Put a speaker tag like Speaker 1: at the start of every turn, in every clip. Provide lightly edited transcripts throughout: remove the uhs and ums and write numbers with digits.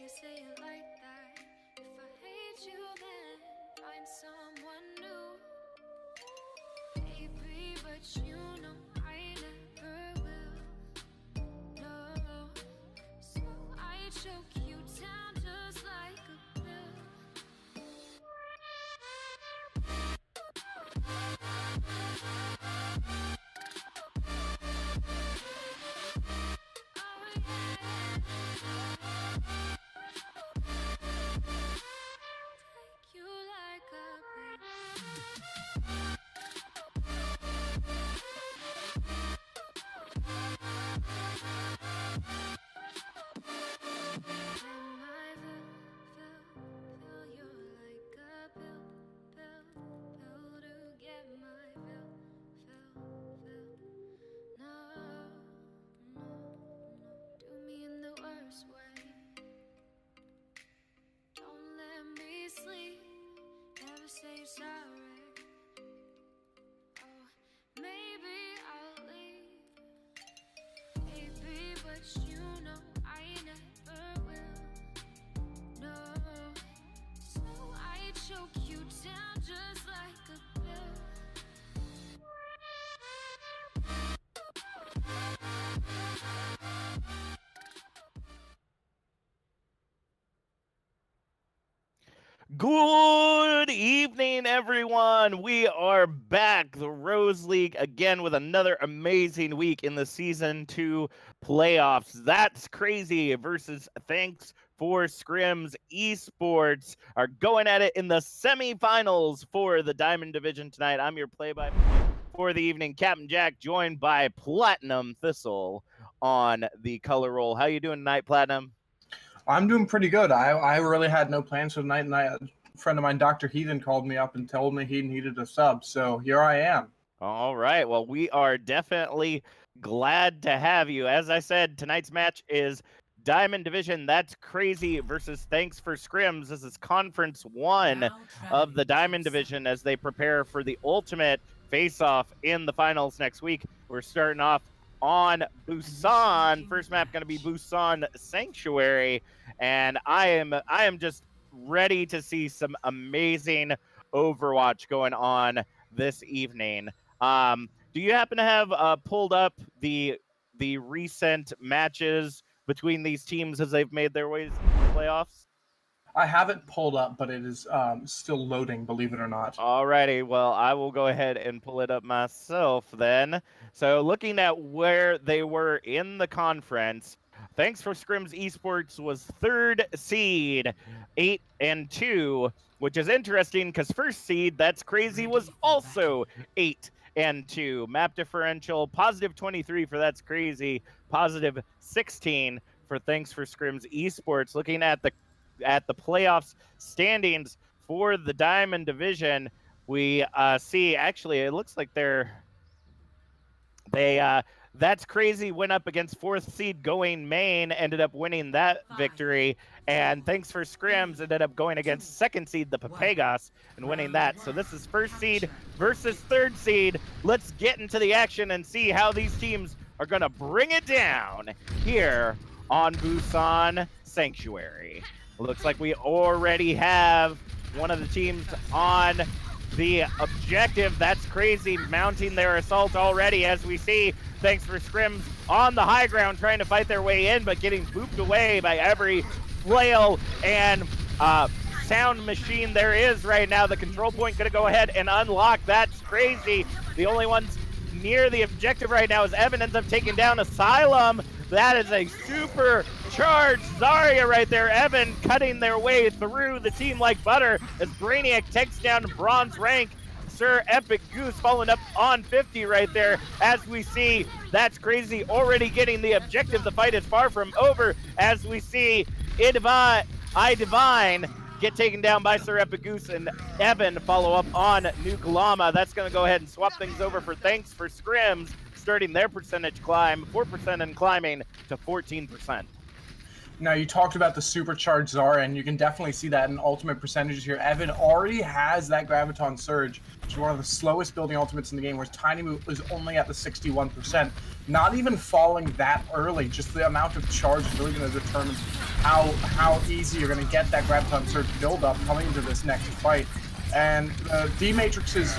Speaker 1: you say it like that? If I hate you, then find someone new. Baby, but you know I never will. No, so I choke you down just like a pill. Oh yeah. Take you like a pill. Then I feel you like a pill to get my fill. No, do me in the worst way. Don't let me sleep, never say sorry. Oh, maybe I'll leave, baby, but you know I never will. No, so I choke you down just like a pill.
Speaker 2: Good evening, everyone. We are back, the Rose League, again with another amazing week in the Season 2 playoffs. That's Crazy versus Thx4Scrims Esports are going at it in the semifinals for the Diamond Division tonight. I'm your play-by-play for the evening, Captain Jack, joined by Platinum Thistle on the color roll. How you doing tonight, Platinum?
Speaker 3: I'm doing pretty good. I really had no plans for the night, and a friend of mine, Dr. Heathen, called me up and told me he needed a sub, so here I am.
Speaker 2: All right. Well, we are definitely glad to have you. As I said, tonight's match is Diamond Division. That's Crazy versus Thx4Scrims. This is Conference 1 of the Diamond Division as they prepare for the ultimate face-off in the finals next week. We're starting off on Busan. First map going to be Busan Sanctuary, and I am just ready to see some amazing Overwatch going on this evening. Do you happen to have pulled up the recent matches between these teams as they've made their ways into the playoffs?
Speaker 3: I have it pulled up, but it is still loading, believe it or not.
Speaker 2: Alrighty, well, I will go ahead and pull it up myself then. So looking at where they were in the conference, Thx4Scrims Esports was third seed, 8-2, which is interesting because first seed, That's Crazy, was also 8-2. Map differential, positive 23 for That's Crazy, positive 16 for Thx4Scrims Esports. Looking at the playoffs standings for the Diamond Division, we see actually it looks like That's Crazy went up against fourth seed Going Main, ended up winning that victory, and Thx4Scrims ended up going against second seed the Papegas and winning that. So this is first seed versus third seed. Let's get into the action and see how these teams are going to bring it down here on Busan Sanctuary. Looks like we already have one of the teams on the objective. That's Crazy mounting their assault already, as we see Thx4Scrims on the high ground trying to fight their way in, but getting booped away by every flail and sound machine there is right now. The control point going to go ahead and unlock That's Crazy. The only ones near the objective right now is Evan ends up taking down Asylum. That is a super charged Zarya right there. Evan cutting their way through the team like butter as Brainiac takes down bronze rank. Sir Epic Goose following up on 50 right there as we see That's Crazy already getting the objective. The fight is far from over as we see Divine get taken down by Sir Epic Goose and Evan follow up on Nuke Llama. That's going to go ahead and swap things over for Thx4Scrims, starting their percentage climb, 4% and climbing to 14%.
Speaker 3: Now, you talked about the supercharged Zarya, and you can definitely see that in ultimate percentages here. Evan already has that Graviton Surge, which is one of the slowest building ultimates in the game, whereas Tiny Moo is only at the 61%. Not even falling that early, just the amount of charge is really going to determine how easy you're going to get that Graviton Surge build-up coming into this next fight. And the D-Matrixes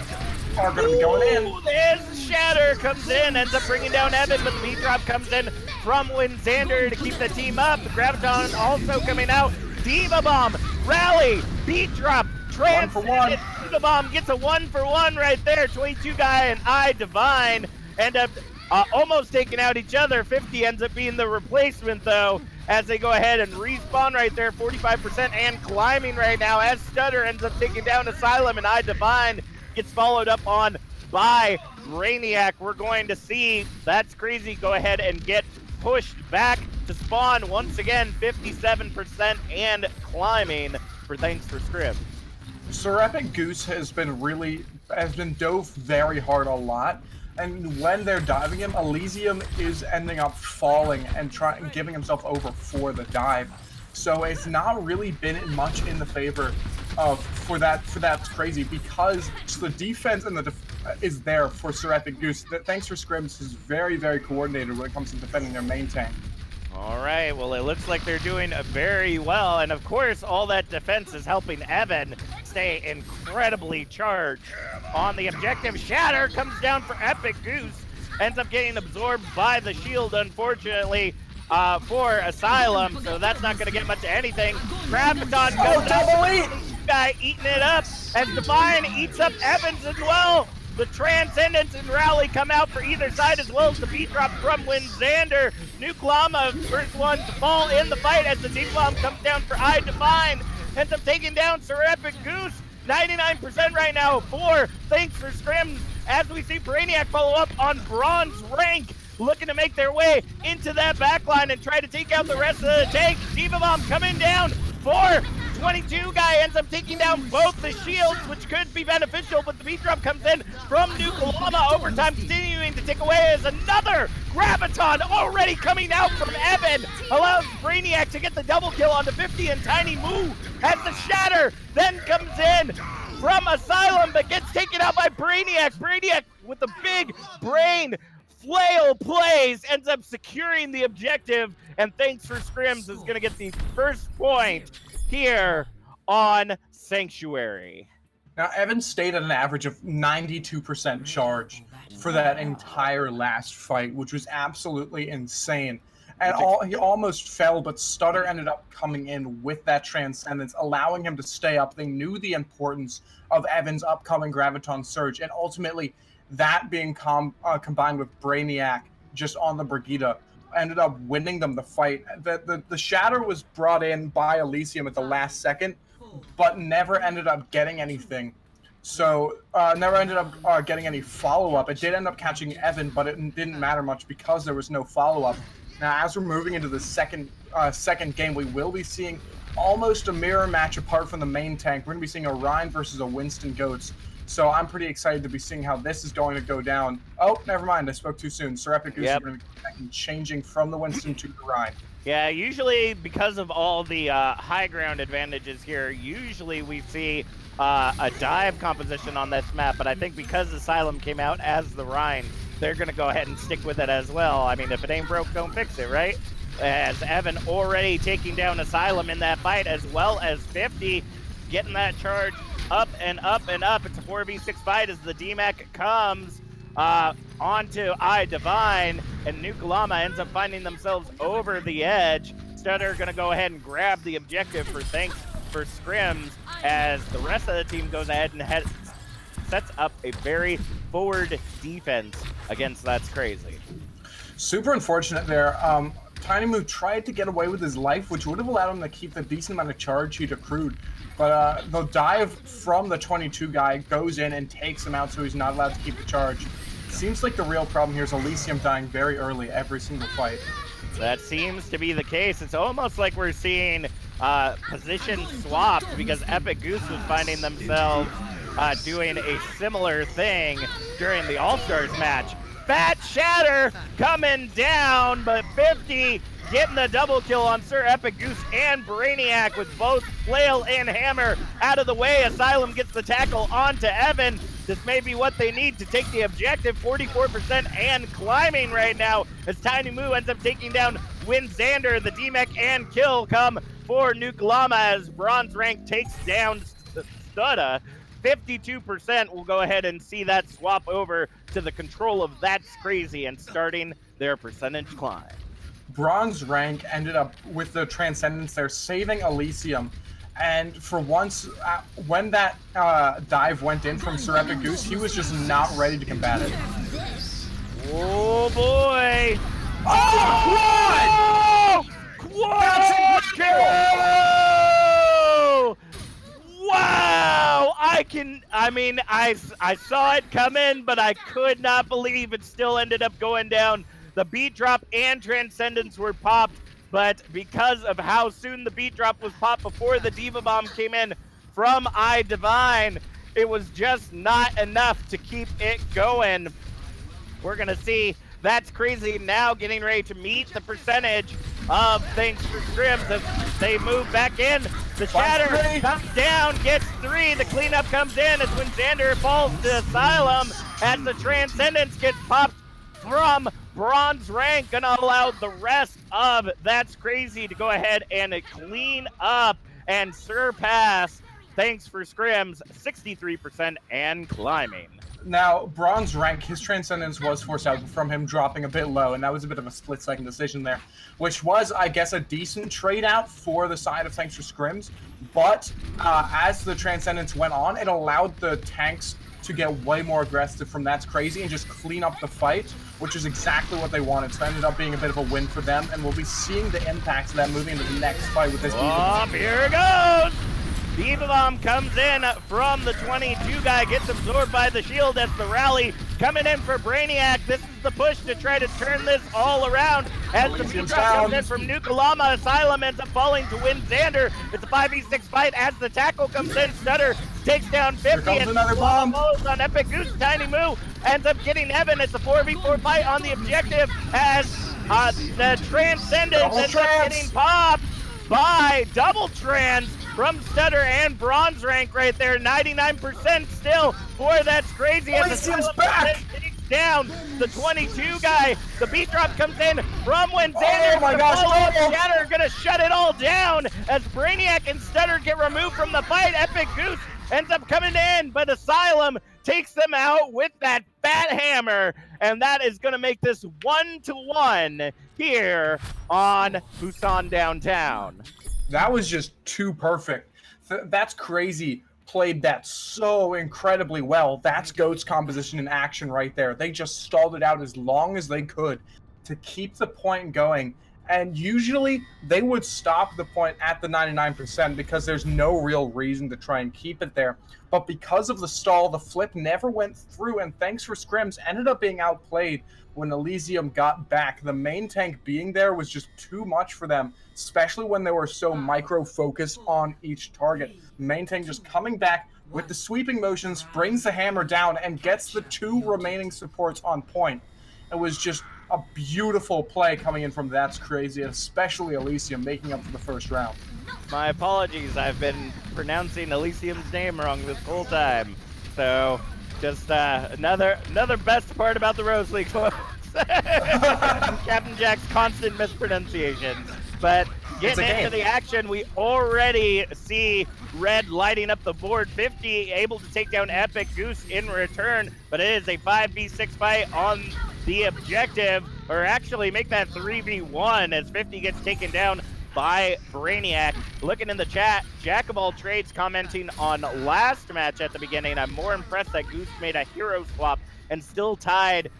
Speaker 3: are going to be going in.
Speaker 2: There's Shatter comes in, ends up bringing down Evan, but the B-Drop comes in from Winxander to keep the team up. The Graviton also coming out. Diva Bomb, Rally, B-Drop, Transcendent. Diva Bomb gets a 1-for-1 right there. 22 guy and I Divine end up almost taking out each other. 50 ends up being the replacement though, as they go ahead and respawn right there, 45% and climbing right now as Stutter ends up taking down Asylum, and I Divine gets followed up on by Brainiac. We're going to see That's Crazy go ahead and get pushed back to spawn once again, 57% and climbing for Thx4Scrims.
Speaker 3: Sir Epic Goose has been dove very hard a lot. And when they're diving him, Elysium is ending up falling and giving himself over for the dive. So it's not really been much in the favor of for That's Crazy, because the defense and is there for Sir Epic Goose. Thx4Scrims is very, very coordinated when it comes to defending their main tank.
Speaker 2: All right, well, it looks like they're doing very well, and of course, all that defense is helping Evan stay incredibly charged on the objective. Shatter comes down for Epic Goose, ends up getting absorbed by the shield, unfortunately, for Asylum, so that's not going to get much of anything. Graviton goes
Speaker 3: double
Speaker 2: guy eating it up as Divine eats up Evans as well. The Transcendence and Rally come out for either side, as well as the B-Drop from Winxander. Nuke Llama, first one to fall in the fight as the D-Bomb comes down for I Divine. Ends up taking down Sir Epic Goose. 99% right now for Thx4Scrims, as we see Brainiac follow up on Bronze Rank, looking to make their way into that backline and try to take out the rest of the tank. Diva Bomb coming down for 22 guy, ends up taking down both the shields, which could be beneficial, but the B-Drop comes in from Nuke Llama. Overtime continuing to take away as another Graviton already coming out from Evan allows Brainiac to get the double kill onto 50, and Tiny Moo has the Shatter, then comes in from Asylum, but gets taken out by Brainiac. Brainiac with the big brain flail plays, ends up securing the objective, and Thx4Scrims is going to get the first point here on Sanctuary.
Speaker 3: Now, Evan stayed at an average of 92% charge for that entire last fight, which was absolutely insane. And he almost fell, but Stutter ended up coming in with that Transcendence, allowing him to stay up. They knew the importance of Evan's upcoming Graviton Surge, and ultimately that being combined with Brainiac just on the Brigitte ended up winning them the fight. The Shatter was brought in by Elysium at the last second, but never ended up getting anything. So never ended up getting any follow-up. It did end up catching Evan, but it didn't matter much because there was no follow-up. Now, as we're moving into the second game, we will be seeing almost a mirror match apart from the main tank. We're going to be seeing a Rhine versus a Winston Goats. So I'm pretty excited to be seeing how this is going to go down. Oh, never mind. I spoke too soon. Sir Epic Goose is going to be changing from the Winston to the Rhine.
Speaker 2: Yeah, usually because of all the high ground advantages here, usually we see a dive composition on this map, but I think because Asylum came out as the Rhine, they're going to go ahead and stick with it as well. I mean, if it ain't broke, don't fix it, right? As Evan already taking down Asylum in that fight, as well as 50, getting that charge up and up and up. It's a 4v6 fight as the DMAC comes onto I Divine, and Nuke Llama ends up finding themselves over the edge. Stutter going to go ahead and grab the objective for Thx4Scrims, as the rest of the team goes ahead and sets up a very forward defense against That's Crazy.
Speaker 3: Super unfortunate there. Tiny Moo tried to get away with his life, which would have allowed him to keep the decent amount of charge he'd accrued. But the dive from the 22 guy goes in and takes him out, so he's not allowed to keep the charge. Seems like the real problem here is Elysium dying very early every single fight.
Speaker 2: That seems to be the case. It's almost like we're seeing position swapped, because Epic Goose was finding themselves doing a similar thing during the All-Stars match. Fat Shatter coming down, but 50 getting the double kill on Sir Epic Goose and Brainiac with both flail and hammer out of the way. Asylum gets the tackle onto Evan. This may be what they need to take the objective. 44% and climbing right now as Tiny Moo ends up taking down Winxander. The D-Mech and kill come for Nuke Llama as Bronze Rank takes down Studda. 52% will go ahead and see that swap over to the control of That's Crazy and starting their percentage climb.
Speaker 3: Bronze Rank ended up with the Transcendence there, saving Elysium. And for once, when that dive went in from Sir Epic Goose, he was just not ready to combat it.
Speaker 2: Oh boy!
Speaker 3: Oh,
Speaker 2: Quad! Quad kill! Wow! I saw it come in, but I could not believe it still ended up going down. The beat drop and Transcendence were popped, but because of how soon the beat drop was popped before the Diva Bomb came in from iDivine, it was just not enough to keep it going. We're gonna see That's Crazy now getting ready to meet the percentage of Thx4Scrims as they move back in. The Shatter comes down, gets 3. The cleanup comes in as Winxander falls to Asylum as the Transcendence gets popped from Bronze Rank. Gonna allow the rest of That's Crazy to go ahead and clean up and surpass Thx4Scrims 63% and climbing.
Speaker 3: Now, Bronze Rank, his Transcendence was forced out from him dropping a bit low, and that was a bit of a split-second decision there, which was, I guess, a decent trade-out for the side of Thx4Scrims, but as the Transcendence went on, it allowed the tanks to get way more aggressive from That's Crazy and just clean up the fight, which is exactly what they wanted. So it ended up being a bit of a win for them, and we'll be seeing the impact of that moving into the next fight with this Diva Bomb.
Speaker 2: Here it goes! Diva Bomb comes in from the 22 guy, gets absorbed by the shield as the rally coming in for Brainiac. This is the push to try to turn this all around as the beat drop comes in from Nuke Llama. Asylum ends up falling to Winxander. It's a 5v6 fight as the tackle comes in. Stutter takes down 50 and
Speaker 3: another bomb
Speaker 2: on Epic Goose. Tiny Moo ends up getting Evan. It's a 4v4 fight on the objective as the Transcendence ends up getting popped by Double Trans from Stutter and Bronze Rank right there. 99% still for That's Crazy.
Speaker 3: Oh, he seems back!
Speaker 2: Takes down the 22 guy. The beat drop comes in from Winxander.
Speaker 3: Oh my gosh,
Speaker 2: Shatter gonna shut it all down as Brainiac and Stutter get removed from the fight. Epic Goose ends up coming in, but Asylum takes them out with that fat hammer, and that is going to make this 1-1 here on Busan Downtown.
Speaker 3: That was just too perfect. That's Crazy played that so incredibly well. That's Goat's composition in action right there. They just stalled it out as long as they could to keep the point going. And usually they would stop the point at the 99% because there's no real reason to try and keep it there. But because of the stall, the flip never went through, and Thx4Scrims ended up being outplayed when Elysium got back. The main tank being there was just too much for them, especially when they were so micro-focused on each target. Main tank just coming back with the sweeping motions, brings the hammer down, and gets the 2 remaining supports on point. It was just a beautiful play coming in from That's Crazy, especially Elysium making up for the first round.
Speaker 2: My apologies, I've been pronouncing Elysium's name wrong this whole time. So, just another best part about the Rose League, folks. Captain Jack's constant mispronunciations. But getting into the action, we already see Red lighting up the board. 50 able to take down Epic Goose in return, but it is a 5v6 fight on the objective, or actually make that 3v1 as 50 gets taken down by Brainiac. Looking in the chat, Jack of all trades commenting on last match at the beginning. I'm more impressed that Goose made a hero swap and still tied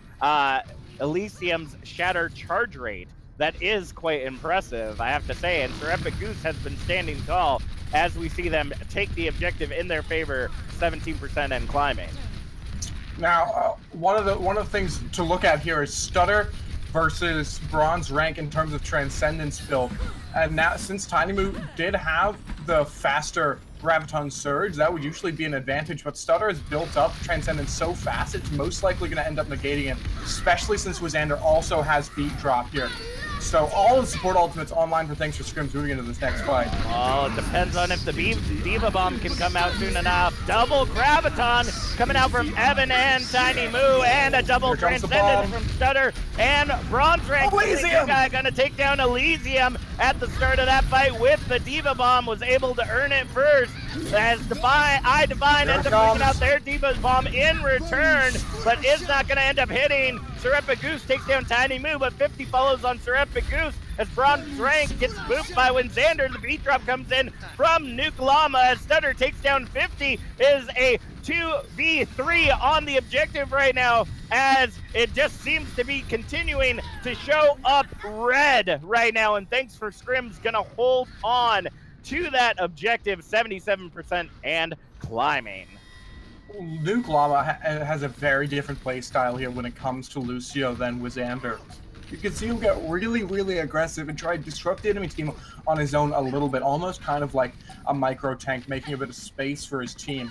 Speaker 2: Elysium's shatter charge rate. That is quite impressive, I have to say, and Sir Epic Goose has been standing tall as we see them take the objective in their favor, 17% and climbing.
Speaker 3: Now, one of the things to look at here is Stutter versus Bronze Rank in terms of Transcendence build. And now, since Tiny Moo did have the faster Graviton Surge, that would usually be an advantage, but Stutter has built up Transcendence so fast, it's most likely going to end up negating it, especially since Winxander also has Beat Drop here. So all of the support ultimates online for Thx4Scrims moving into this next fight.
Speaker 2: Well, it depends on if the Diva Bomb can come out soon enough. double Graviton coming out from Evan and Tiny Moo, and a double Transcendence from Stutter and Bronze Rank.
Speaker 3: Elysium!
Speaker 2: Guy gonna take down Elysium at the start of that fight with the Diva Bomb, was able to earn it first. As Divine ends up bringing out their Diva Bomb in return, but is not gonna end up hitting. Seraphic Goose takes down Tiny Moo, but 50 follows on Seraphic Goose as Bronze Rank gets booped by when Xander. The beat drop comes in from Nuke Llama as Stutter takes down 50. Is a 2v3 on the objective right now, as it just seems to be continuing to show up red right now, and Thx4Scrims gonna hold on to that objective, 77% and climbing.
Speaker 3: Nuke Llama has a very different play style here when it comes to Lucio than with Xander. You can see him get really, really aggressive and try to disrupt the enemy team on his own a little bit, almost kind of like a micro tank, making a bit of space for his team.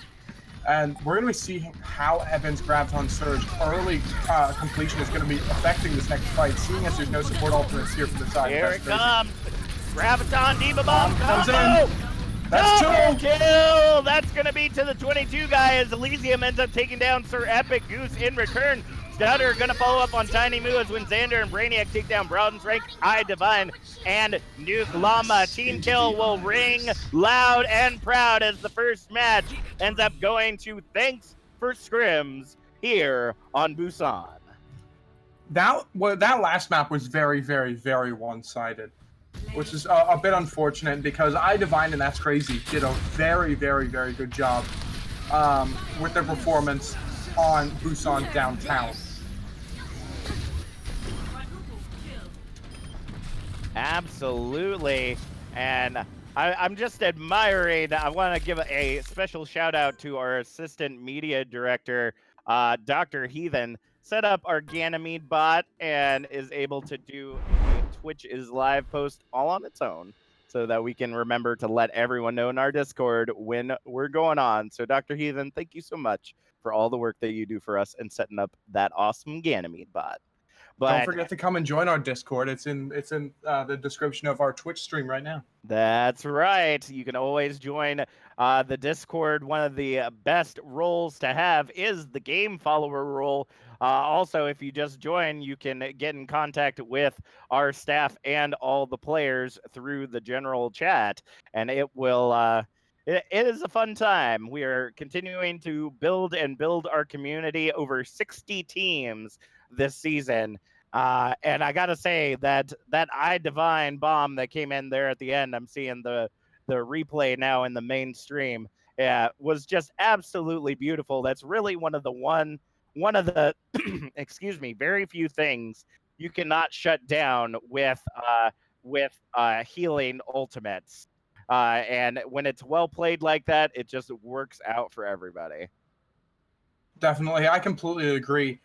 Speaker 3: And we're going to be seeing how Evan's Graviton Surge early completion is going to be affecting this next fight, seeing as there's no support alternates here from the side.
Speaker 2: Here it comes. Graviton Diva Bomb
Speaker 3: comes in. That's
Speaker 2: double kill! That's going to be to the 22 guy as Elysium ends up taking down Sir Epic Goose in return. Stutter going to follow up on Tiny Moo as when Xander and Brainiac take down Bronze Rank, Divine, and Nuke Llama. Team kill will ring loud and proud as the first match ends up going to Thx4Scrims here on Busan.
Speaker 3: That last map was very, very, very one-sided, which is a bit unfortunate because Divine and That's Crazy did a very, very, very good job with their performance on Busan Downtown.
Speaker 2: Absolutely, and I'm just admiring. I want to give a special shout out to our assistant media director, Dr. Heathen. Set up our Ganymede bot and is able to do a Twitch is live post all on its own, so that we can remember to let everyone know in our Discord when we're going on. So Dr. Heathen, thank you so much for all the work that you do for us and setting up that awesome Ganymede bot. But
Speaker 3: don't forget to come and join our Discord. It's in the description of our Twitch stream right now.
Speaker 2: That's right. You can always join the Discord. One of the best roles to have is the game follower role. Also, if you just join, you can get in contact with our staff and all the players through the general chat, and it will. It is a fun time. We are continuing to build our community. Over 60 teams this season. And I gotta say that Divine bomb that came in there at the end, I'm seeing the replay now in the mainstream, was just absolutely beautiful. That's really one of the excuse me, very few things you cannot shut down with healing ultimates. And when it's well played like that, it just works out for everybody.
Speaker 3: Definitely, I completely agree.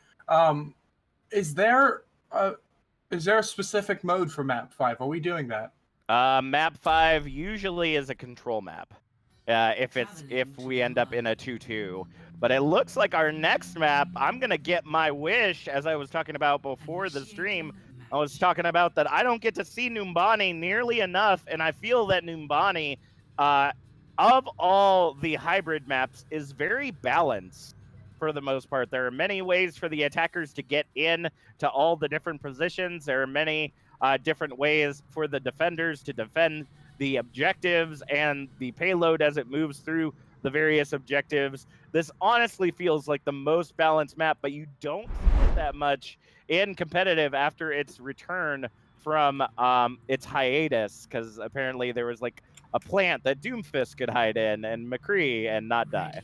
Speaker 3: Is there a specific mode for map 5? Are we doing that?
Speaker 2: Map 5 usually is a control map. If we end up in a 2-2. But it looks like our next map, I'm gonna get my wish, as I was talking about before the stream. I was talking about that I don't get to see Numbani nearly enough, and I feel that Numbani, of all the hybrid maps, is very balanced. For the most part, there are many ways for the attackers to get in to all the different positions. There are many different ways for the defenders to defend the objectives and the payload as it moves through the various objectives. This honestly feels like the most balanced map, but you don't see it that much in competitive after its return from its hiatus, because apparently there was like a plant that Doomfist could hide in and McCree and not die.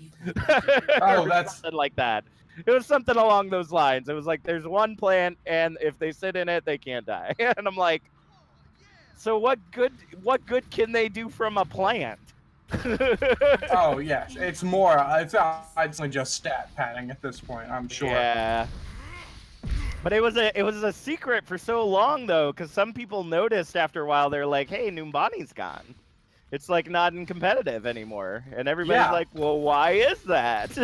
Speaker 3: Oh, that's
Speaker 2: something like that. It was something along those lines. It was like there's one plant, and if they sit in it, they can't die. And I'm like, so what good can they do from a plant?
Speaker 3: Oh yes, it's actually just stat padding at this point, I'm sure.
Speaker 2: Yeah. But it was a secret for so long though, because some people noticed after a while. They're like, "Hey, Numbani's gone. It's like not in competitive anymore," and everybody's like, "Well, why is that?"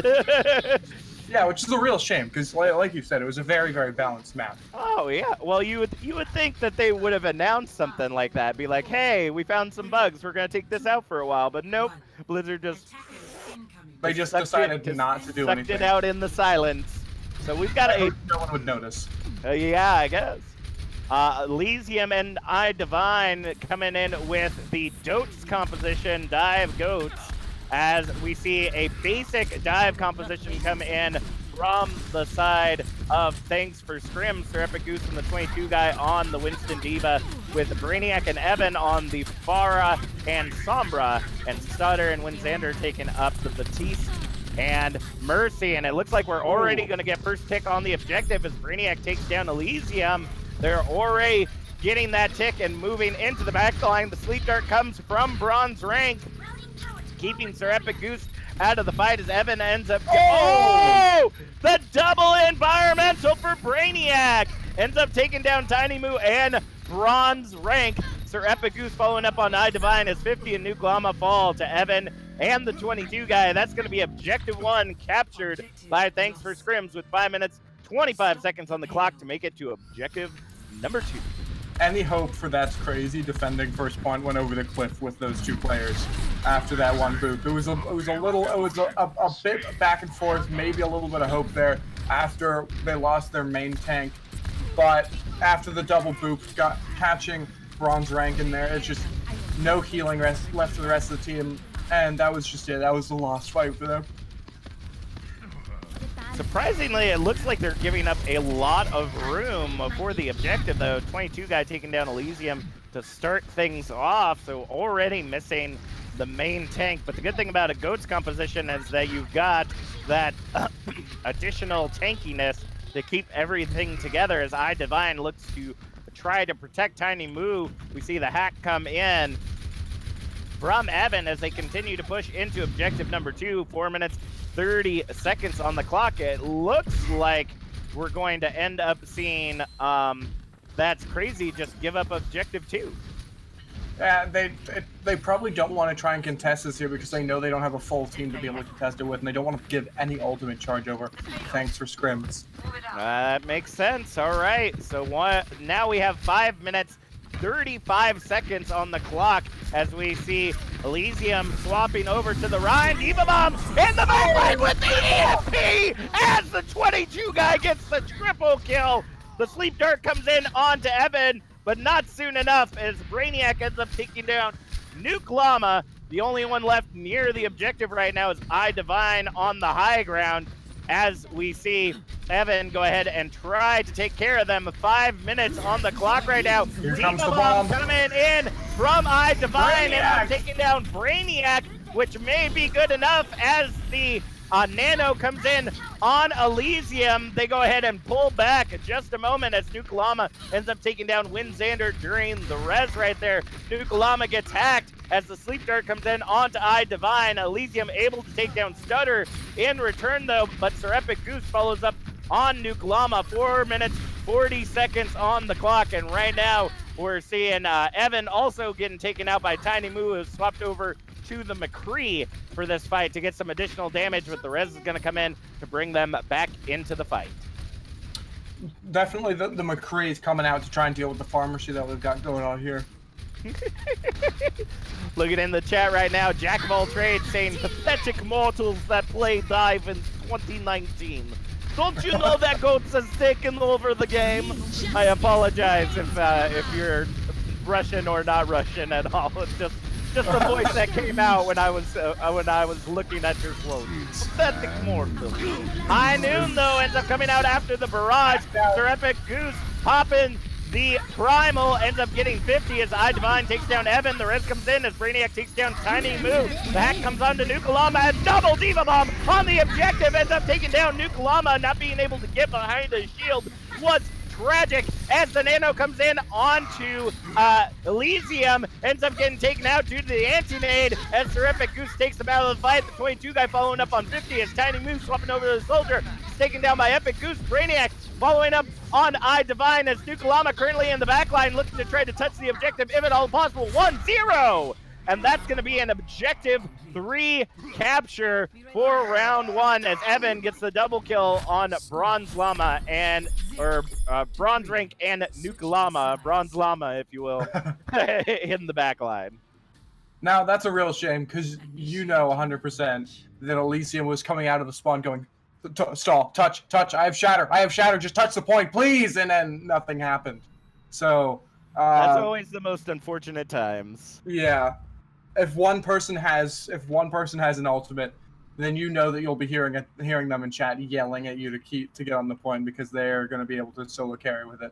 Speaker 3: Yeah, which is a real shame because, like you said, it was a very, very balanced map.
Speaker 2: Oh yeah. Well, you would think that they would have announced something like that, be like, "Hey, we found some bugs. We're gonna take this out for a while," but nope. Blizzard just
Speaker 3: They just
Speaker 2: Sucked
Speaker 3: decided
Speaker 2: it,
Speaker 3: not to do
Speaker 2: sucked
Speaker 3: anything.
Speaker 2: it out in the silence. So we've got a
Speaker 3: No one would notice.
Speaker 2: yeah, I guess. Elysium and iDivine coming in with the Dotes composition, Dive Goats, as we see a basic dive composition come in from the side of Thx4Scrims, Sir Epic Goose and the 22 guy on the Winston Diva, with Brainiac and Evan on the Pharah and Sombra, and Stutter and Winxander taking up the Batiste and Mercy. And it looks like we're already going to get first tick on the objective as Brainiac takes down Elysium. They're already getting that tick and moving into the backline. The sleep dart comes from bronze rank, keeping Sir Epic Goose out of the fight as Evan ends up... Oh! The double environmental for Brainiac! Ends up taking down Tiny Moo and bronze rank. Sir Epic Goose following up on iDivine as 50 and Nuke Llama fall to Evan and the 22 guy. That's going to be objective 1 captured by Thx4Scrims with 5 minutes, 25 seconds on the clock to make it to objective number 2.
Speaker 3: Any hope for That's Crazy defending first point went over the cliff with those 2 players after that one boop. It was a bit back and forth, maybe a little bit of hope there after they lost their main tank, but after the double boop got catching bronze rank in there, it's just no healing left for the rest of the team, and that was just it. That was the lost fight for them.
Speaker 2: Surprisingly, it looks like they're giving up a lot of room for the objective, though. 22 guy taking down Elysium to start things off, so already missing the main tank. But the good thing about a GOATS composition is that you've got that additional tankiness to keep everything together as iDivine looks to try to protect Tiny Moo. We see the hack come in from Evan as they continue to push into objective number 2. 4 minutes, 30 seconds on the clock. It looks like we're going to end up seeing That's Crazy just give up objective 2.
Speaker 3: They probably don't want to try and contest this here because they know they don't have a full team to be able to contest it with, and they don't want to give any ultimate charge over. Thx4Scrims.
Speaker 2: That makes sense. All right. So now we have 5 minutes, 35 seconds on the clock as we see Elysium swapping over to the Rhine. Diva Bomb in the backline with the EMP as the 22 guy gets the triple kill. The sleep dart comes in onto Evan, but not soon enough as Brainiac ends up taking down Nuke Llama. The only one left near the objective right now is iDivine on the high ground as we see Evan go ahead and try to take care of them. 5 minutes on the clock right now.
Speaker 3: Here comes the bomb
Speaker 2: coming in from iDivine and taking down Brainiac, which may be good enough as the Nano comes in on Elysium. They go ahead and pull back just a moment as Nuke Llama ends up taking down Winxander during the res right there. Nuke Llama gets hacked as the sleep dart comes in onto iDivine. Elysium able to take down Stutter in return though, but Sir Epic Goose follows up on Nuke Llama. 4 minutes, 40 seconds on the clock, and right now we're seeing Evan also getting taken out by Tiny Moo, who's swapped over to the McCree for this fight to get some additional damage, but the res is going to come in to bring them back into the fight.
Speaker 3: Definitely the McCree is coming out to try and deal with the pharmacy that we've got going on here.
Speaker 2: Looking in the chat right now, Jack of all trades saying pathetic mortals that play dive in 2019. Don't you know that GOATS has taken over the game? I apologize if you're Russian or not Russian at all. It's just the voice that came out when I was looking at your quote. Pathetic mortal. High Noon though ends up coming out after the barrage. Sir Epic Goose popping the primal, ends up getting 50 as iDivine takes down Evan. The res comes in as Brainiac takes down Tiny Moo. The hack comes on to Nuke Llama and double Diva Bomb on the objective, ends up taking down Nuke Llama. Not being able to get behind the shield was tragic as the Nano comes in onto Elysium, ends up getting taken out due to the anti-nade as Sir Epic Goose takes them out of the fight. The 22 guy following up on 50 as Tiny Moo swapping over to the soldier. He's taken down by Epic Goose. Brainiac following up on iDivine as Nuke Llama currently in the backline looking to try to touch the objective if at all possible. 1-0! And that's going to be an objective 3 capture for round 1 as Evan gets the double kill on Bronze Llama Bronze Rank and Nuke Llama, Bronze Llama, if you will, in the back line.
Speaker 3: Now, that's a real shame, because you know 100% that Elysium was coming out of the spawn going, stall, touch, I have shatter, just touch the point, please, and then nothing happened. So,
Speaker 2: That's always the most unfortunate times.
Speaker 3: yeah. If one person has an ultimate, then you know that you'll be hearing them in chat yelling at you to get on the point, because they're going to be able to solo carry with it.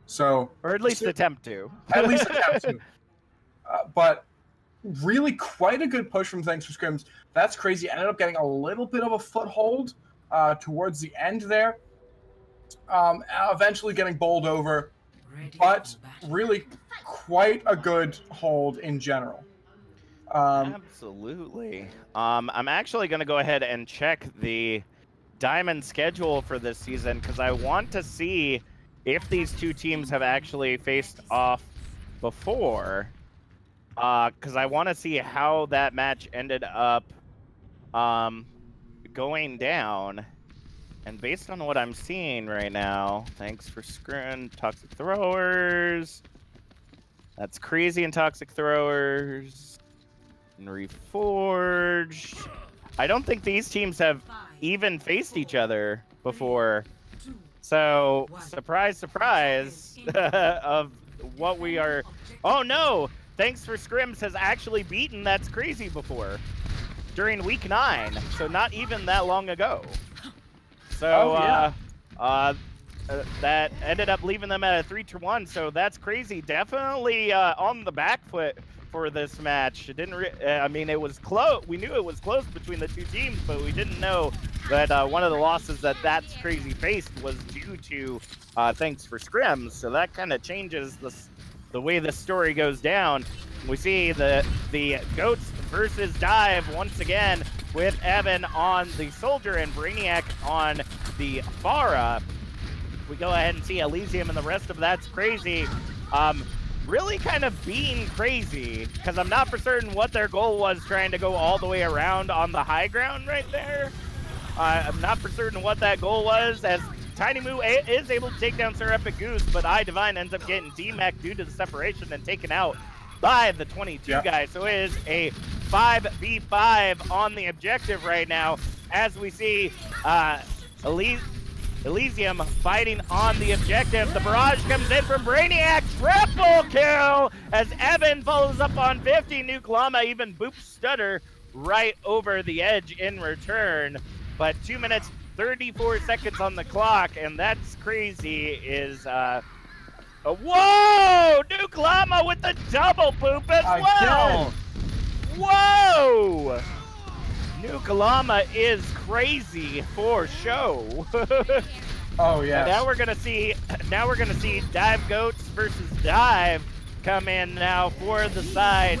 Speaker 3: So,
Speaker 2: Or at least attempt to.
Speaker 3: At least attempt to. But really quite a good push from Thx4Scrims. That's crazy. Ended up getting a little bit of a foothold towards the end there. Eventually getting bowled over, but really quite a good hold in general.
Speaker 2: Absolutely. I'm actually going to go ahead and check the Diamond schedule for this season, because I want to see if these two teams have actually faced off before. Because I want to see how that match ended up going down. And based on what I'm seeing right now, Thx4Scrims, Toxic Throwers. That's Crazy and Toxic Throwers. And Reforged. I don't think these teams have even faced each other before. So, surprise, surprise, of what we are... Oh no! Thx4Scrims has actually beaten That's Crazy before. During week 9. So not even that long ago. So, that ended up leaving them at a 3-1. So That's Crazy. Definitely on the back foot for this match. It didn't. I mean, it was close. We knew it was close between the two teams, but we didn't know that one of the losses that That's Crazy faced was due to Thx4Scrims. So that kind of changes the way the story goes down. We see the Goats versus Dive once again, with Evan on the Soldier and Brainiac on the Pharah. We go ahead and see Elysium and the rest of That's Crazy really kind of being crazy, because I'm not for certain what their goal was, trying to go all the way around on the high ground right there. I'm not for certain what that goal was, as Tiny Moo is able to take down Sir Epic Goose, but iDivine ends up getting DMAC due to the separation and taken out by the 22 guy. So it is a 5v5 on the objective right now, as we see Elysium fighting on the objective. The barrage comes in from Brainiac. Triple kill as Evan follows up on 50. Nuke Llama even boops Stutter right over the edge in return. But 2 minutes, 34 seconds on the clock, and That's Crazy is... whoa! Nuke Llama with the double poop as well! Whoa! Nuke Llama is crazy for show.
Speaker 3: Oh yeah.
Speaker 2: Now we're gonna see Dive Goats versus Dive come in now for the side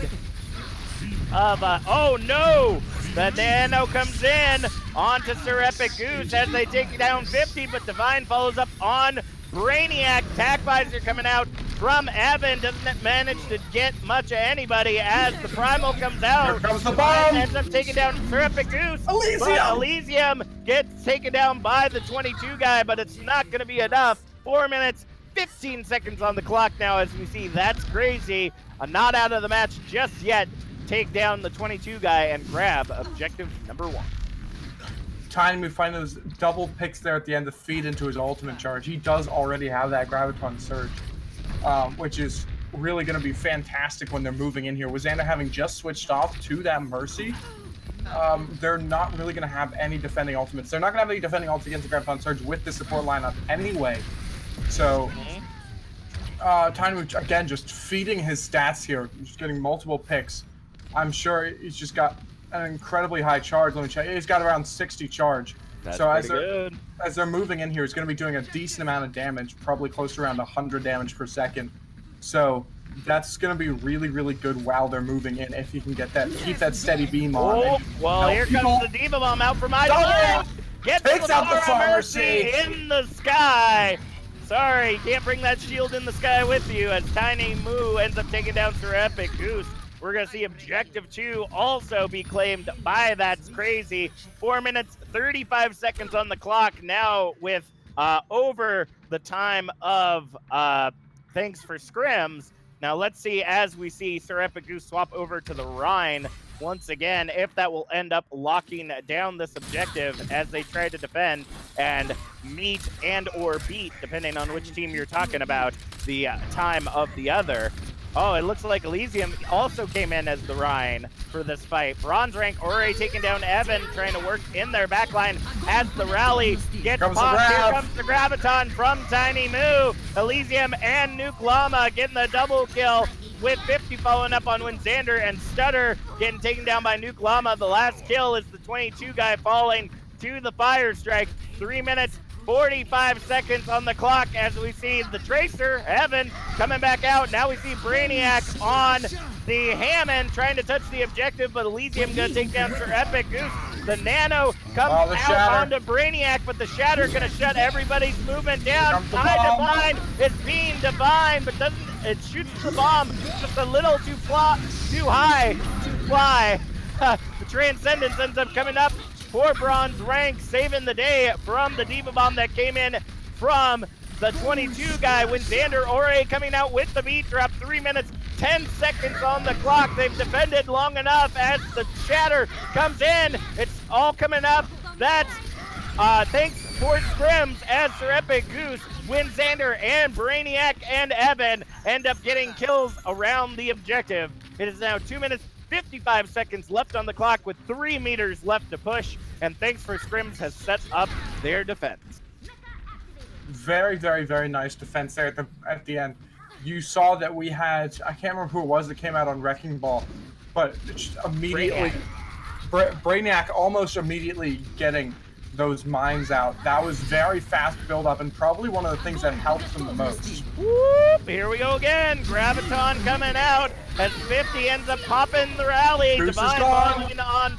Speaker 2: of oh no! The Nano comes in onto Sir Epic Goose as they take down 50, but Divine follows up on Brainiac. Tac Visor coming out from Evan, doesn't manage to get much of anybody as the Primal comes out.
Speaker 3: Here comes the bomb!
Speaker 2: Ends up taking down Sir Epic Goose. Elysium gets taken down by the 22 guy, but it's not going to be enough. 4 minutes, 15 seconds on the clock now, as we see That's Crazy. Not out of the match just yet. Take down the 22 guy and grab objective number 1.
Speaker 3: Tiny Moo finding those double picks there at the end to feed into his ultimate charge. He does already have that Graviton Surge, which is really going to be fantastic when they're moving in here. With Xander having just switched off to that Mercy, they're not really going to have any defending ultimates. They're not going to have any defending ultimates against the Graviton Surge with the support lineup anyway. So, Tiny Moo, again, just feeding his stats here, just getting multiple picks. I'm sure he's just got an incredibly high charge. Let me check. He's got around 60 charge.
Speaker 2: That's
Speaker 3: so
Speaker 2: good.
Speaker 3: As they're moving in here, he's going to be doing a decent amount of damage, probably close to around 100 damage per second. So that's going to be really, really good while they're moving in, if he can get that, keep that steady beam on.
Speaker 2: Oh, well, here comes the Diva Bomb out from iDivine.
Speaker 3: Takes out the Pharmacy
Speaker 2: in the sky. Sorry, you can't bring that shield in the sky with you, as Tiny Moo ends up taking down Sir Epic Goose. We're going to see objective 2 also be claimed by That's Crazy. 4 minutes, 35 seconds on the clock now, with over the time of Thx4Scrims. Now let's see, as we see Sir Epic Goose swap over to the Rhine once again, if that will end up locking down this objective as they try to defend and meet and or beat, depending on which team you're talking about, the time of the other. Oh, it looks like Elysium also came in as the Rhine for this fight. Bronze rank Ore taking down Evan, trying to work in their backline as the rally gets popped. Here comes the Graviton from Tiny Moo. Elysium and Nuke Llama getting the double kill, with 50 following up on Winxander, and Stutter getting taken down by Nuke Llama. The last kill is the 22 guy falling to the Fire Strike. 3 minutes 45 seconds on the clock as we see the Tracer, Evan, coming back out. Now we see Brainiac on the Hammond trying to touch the objective, but Elysium gonna take down Sir Epic Goose. The Nano comes out onto Brainiac, but the Shatter gonna shut everybody's movement down. Divine is being Divine, but it shoots the bomb just a little too high to fly. The Transcendence ends up coming up for bronze rank, saving the day from the Diva Bomb that came in from the 22 guy. Winxander Ore coming out with the beat drop. 3 minutes 10 seconds on the clock. They've defended long enough as the Shatter comes in. It's all coming up. That's Thx4Scrims as Sir Epic Goose, Winxander, and Brainiac and Evan end up getting kills around the objective. It is now 2 minutes 55 seconds left on the clock with 3 meters left to push, and Thx4Scrims has set up their defense.
Speaker 3: Very, very, very nice defense there at the end. You saw that we had, I can't remember who it was that came out on Wrecking Ball, but just immediately, Brainiac almost immediately getting those mines out. That was very fast build up and probably one of the things that helped them the most.
Speaker 2: Whoop, here we go again. Graviton coming out as 50 ends up popping the rally.
Speaker 3: Goose
Speaker 2: Divine falling on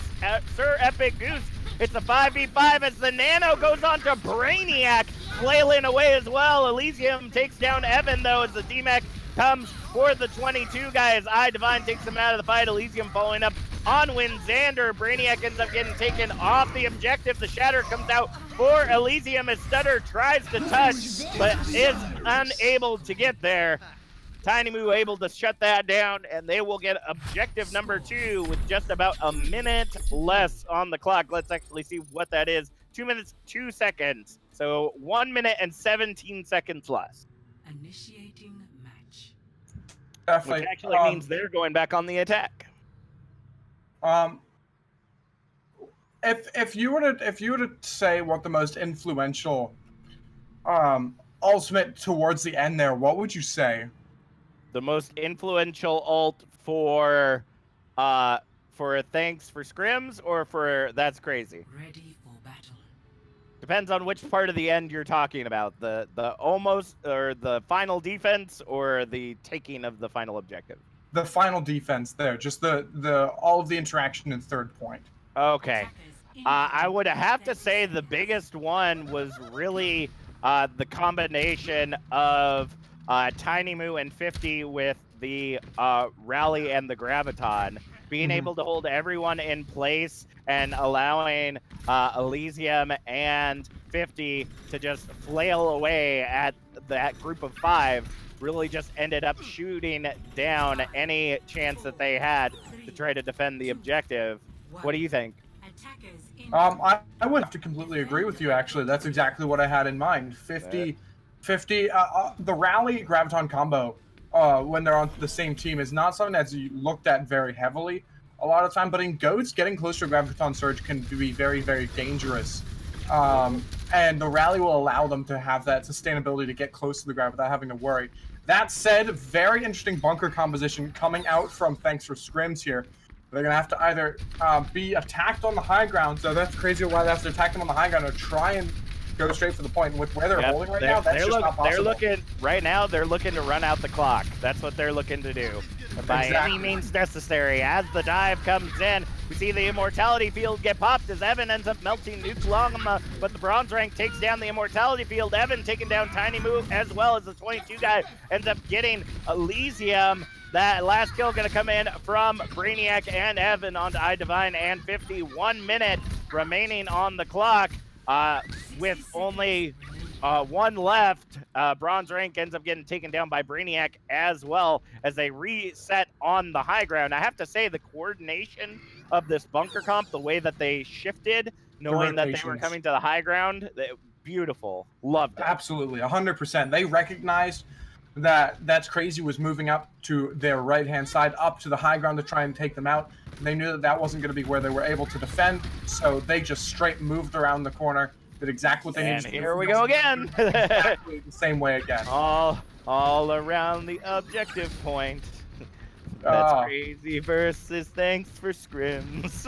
Speaker 2: Sir Epic Goose. It's a 5v5 as the Nano goes on to Brainiac, flailing away as well. Elysium takes down Evan though as the D-Mech comes for the 22 guys. Divine takes him out of the fight. Elysium following up on Winxander. Brainiac ends up getting taken off the objective. The Shatter comes out for Elysium as Stutter tries to touch, but is unable to get there. Tiny Moo able to shut that down, and they will get objective number 2 with just about a minute less on the clock. Let's actually see what that is. 2 minutes, 2 seconds. So 1 minute and 17 seconds less.
Speaker 4: Initiating match.
Speaker 3: Definitely.
Speaker 2: Which actually means they're going back on the attack.
Speaker 3: If you were to say what the most influential ultimate towards the end there, what would you say?
Speaker 2: The most influential ult for Thx4Scrims or for That's Crazy?
Speaker 4: Ready for battle.
Speaker 2: Depends on which part of the end you're talking about. The almost or the final defense or the taking of the final objective.
Speaker 3: The final defense there, just the all of the interaction in third point.
Speaker 2: Okay. I would have to say the biggest one was really the combination of Tiny Moo and 50 with the rally and the Graviton, being able to hold everyone in place and allowing Elysium and 50 to just flail away at that group of 5 really just ended up shooting down any chance that they had to try to defend the objective. What do you think?
Speaker 3: I would have to completely agree with you, actually. That's exactly what I had in mind. 50, the rally Graviton combo, when they're on the same team, is not something that's looked at very heavily a lot of time, but in GOATs, getting close to a Graviton Surge can be very, very dangerous. And the rally will allow them to have that sustainability to get close to the ground without having to worry. That said, very interesting bunker composition coming out from Thx4Scrims here. They're going to have to either be attacked on the high ground, so that's crazy why they have to attack them on the high ground, or try and go straight for the point. And with where they're holding right now, that's just not possible.
Speaker 2: They're looking to run out the clock. That's what they're looking to do. By any means necessary. As the dive comes in, we see the Immortality Field get popped as Evan ends up melting Nuke Llama, but the bronze rank takes down the Immortality Field. Evan taking down Tiny Moo, as well as the 22 guy ends up getting Elysium. That last kill going to come in from Brainiac and Evan onto Divine and 50. 1 minute remaining on the clock with only one left. Bronze rank ends up getting taken down by Brainiac as well as they reset on the high ground. I have to say the coordination of this bunker comp, the way that they shifted, knowing that they were
Speaker 3: rotations.
Speaker 2: coming to the high ground, beautiful. Loved it.
Speaker 3: Absolutely, 100%. They recognized that That's Crazy was moving up to their right-hand side, up to the high ground to try and take them out. They knew that that wasn't going to be where they were able to defend, so they just straight moved around the corner, did exactly what they needed to do.
Speaker 2: And here we go again.
Speaker 3: Exactly the same way again.
Speaker 2: all around the objective point. That's Crazy versus Thx4Scrims.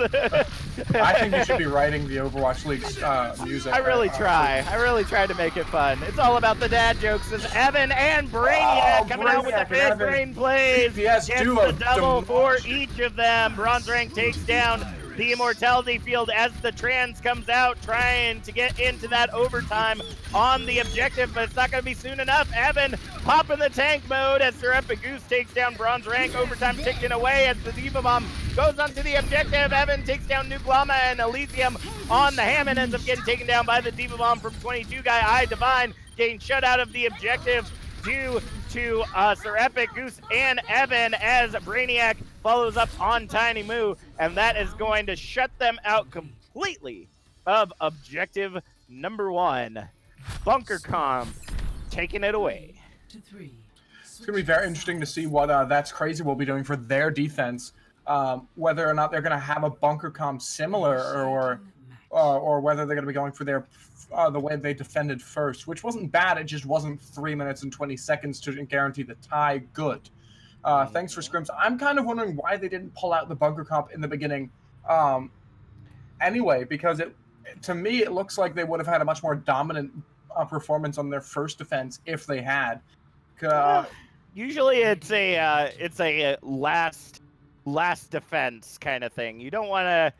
Speaker 3: I think you should be writing the Overwatch League's music.
Speaker 2: I really try. I really try to make it fun. It's all about the dad jokes. It's Evan and Brainiac coming out with the big brain plays.
Speaker 3: Yes,
Speaker 2: It's
Speaker 3: duo.
Speaker 2: the double for each of them. Bronze rank takes down the Immortality Field as the trans comes out, trying to get into that overtime on the objective, but it's not going to be soon enough. Evan popping the tank mode as Sir Epic Goose takes down Bronze rank. Overtime ticking away as the Diva Bomb goes onto the objective. Evan takes down Nuke Llama, and Elysium on the Hammond ends up getting taken down by the Diva Bomb from 22 guy. iDivine getting shut out of the objective due to Sir Epic Goose and Evan as Brainiac follows up on Tiny Moo, and that is going to shut them out completely of objective number 1. Bunker Comp taking it away.
Speaker 3: It's going to be very interesting to see what That's Crazy will be doing for their defense, whether or not they're going to have a Bunker Comp similar or whether they're going to be going for their the way they defended first, which wasn't bad. It just wasn't 3 minutes and 20 seconds to guarantee the tie good. Thx4Scrims. I'm kind of wondering why they didn't pull out the bunker comp in the beginning. Anyway, because to me it looks like they would have had a much more dominant performance on their first defense if they had.
Speaker 2: Usually it's a last defense kind of thing. You don't want to.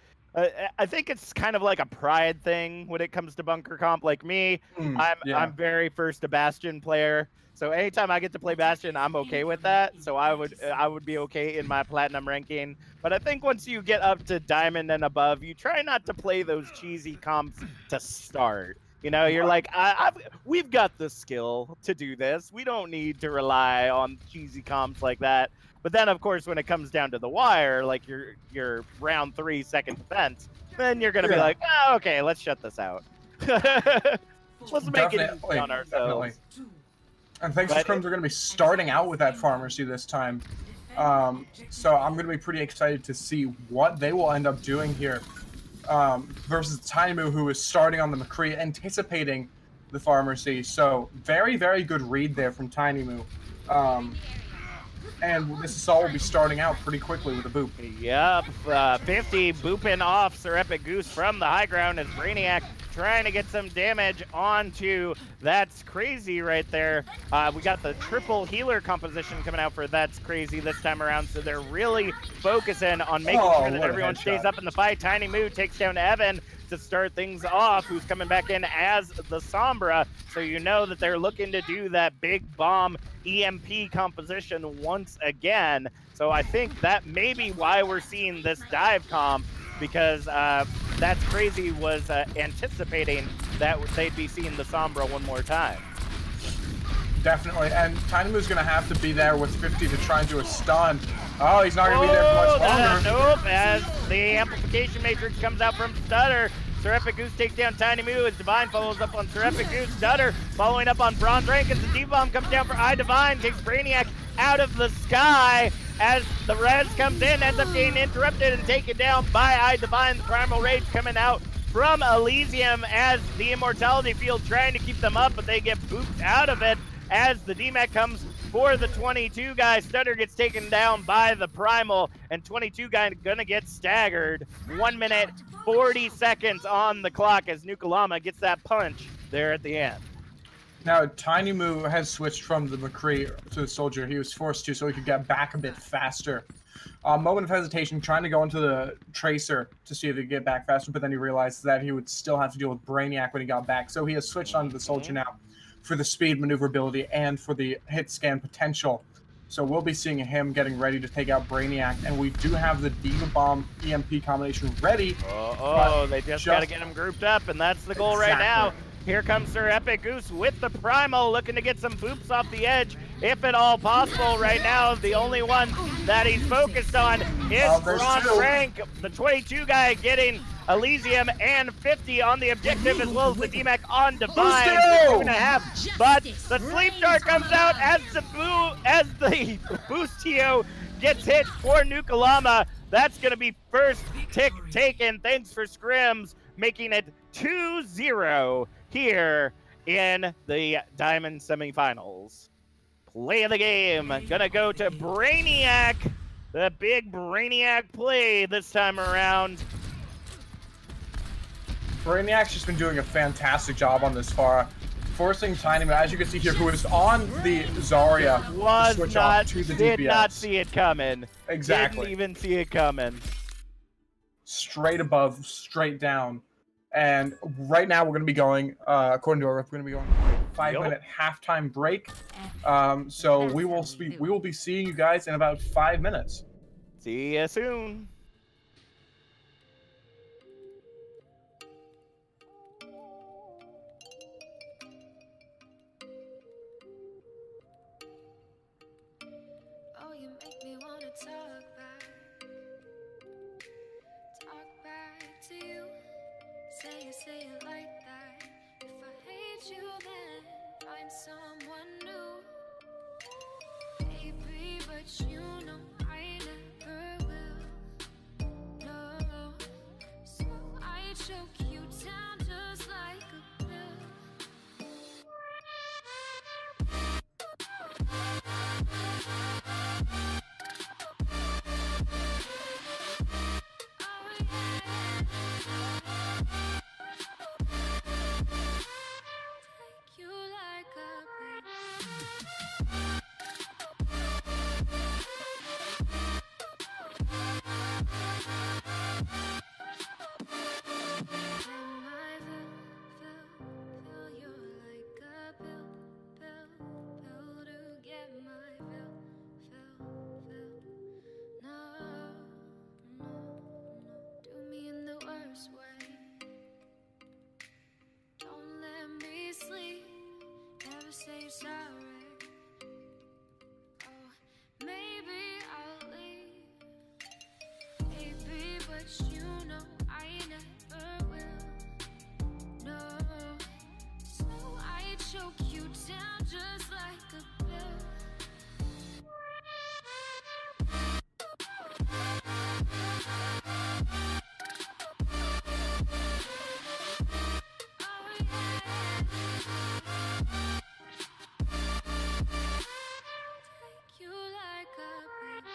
Speaker 2: I think it's kind of like a pride thing when it comes to bunker comp. Like me, I'm very first a Bastion player. So anytime I get to play Bastion, I'm okay with that. So I would be okay in my platinum ranking. But I think once you get up to diamond and above, you try not to play those cheesy comps to start. You know, you're like, we've got the skill to do this. We don't need to rely on cheesy comps like that. But then, of course, when it comes down to the wire, like your round 3 second defense, then you're gonna be like, oh, okay, let's shut this out. Let's make it easy on ourselves.
Speaker 3: And Thx4Scrims are going to be starting out with that pharmacy this time. So I'm going to be pretty excited to see what they will end up doing here versus Tiny Moo, who is starting on the McCree, anticipating the pharmacy. So very, very good read there from Tiny Moo. And this assault will be starting out pretty quickly with a boop.
Speaker 2: Yep, 50 booping off Sir Epic Goose from the high ground as Brainiac trying to get some damage onto That's Crazy right there. We got the triple healer composition coming out for That's Crazy this time around, so they're really focusing on making sure that everyone stays up in the fight. Tiny Moo takes down Evan to start things off, who's coming back in as the Sombra, so you know that they're looking to do that big bomb EMP composition once again. So I think that may be why we're seeing this dive comp, because That's Crazy was anticipating that they'd be seeing the Sombra one more time.
Speaker 3: Definitely, and Tiny Moo's going to have to be there with 50 to try and do a stun. Oh, he's not going to be there for much longer.
Speaker 2: Nope, as the amplification matrix comes out from Stutter. Sir Epic Goose takes down Tiny Moo as Divine follows up on Sir Epic Goose. Stutter following up on Bronze Rank as the D-Bomb comes down for iDivine, takes Brainiac out of the sky as the res comes in, ends up getting interrupted and taken down by iDivine. The Primal Rage coming out from Elysium as the Immortality Field trying to keep them up, but they get booped out of it as the DMAC comes for the 22 guy. Stutter gets taken down by the Primal, and 22 guy gonna get staggered. 1 minute, 40 seconds on the clock as Nuke Llama gets that punch there at the end.
Speaker 3: Now, Tiny Moo has switched from the McCree to the Soldier. He was forced to so he could get back a bit faster. Moment of hesitation, trying to go into the Tracer to see if he could get back faster, but then he realized that he would still have to deal with Brainiac when he got back. So he has switched onto the Soldier now for the speed, maneuverability, and for the hit scan potential. So we'll be seeing him getting ready to take out Brainiac, and we do have the Diva Bomb EMP combination ready.
Speaker 2: They just got to get him grouped up, and that's the goal right now. Here comes Sir Epic Goose with the Primal, looking to get some boops off the edge, if at all possible. Right now, the only one that he's focused on is
Speaker 3: there's
Speaker 2: Ron
Speaker 3: two.
Speaker 2: Frank, the 22 guy, getting Elysium and 50 on the objective, as well as the DMAC on Divine for 2.5. But the Sleep Dart comes out as the Boostio gets hit for Nukalama. That's going to be first tick taken. Thanks for Scrims, making it 2-0 here in the Diamond semifinals. Play of the game gonna go to Brainiac. The big Brainiac play this time around.
Speaker 3: Brainiac's just been doing a fantastic job on this far, forcing Tiny, as you can see here, who is on the Zarya, to switch off to the DPS.
Speaker 2: Did not see it coming.
Speaker 3: Exactly.
Speaker 2: Didn't even see it coming.
Speaker 3: Straight above, straight down. And right now we're going to be going, according to our ref, we're going to be going 5-minute halftime break. So we will be seeing you guys in about 5 minutes.
Speaker 2: See you soon.
Speaker 1: Oh, you make me wanna talk back to you. Say it like that. If I hate you, then find someone new. Baby, but you know I never will. No, so I choke you down just like a pill. Oh yeah. Take you like a fill you like a pill to get my fill. No, do me in the worst way. Don't let me sleep, never say you're sorry. Oh, maybe I'll leave, baby, but you know I never will. No, so I choke you down just like a pill. Oh yeah. Take you like a pill.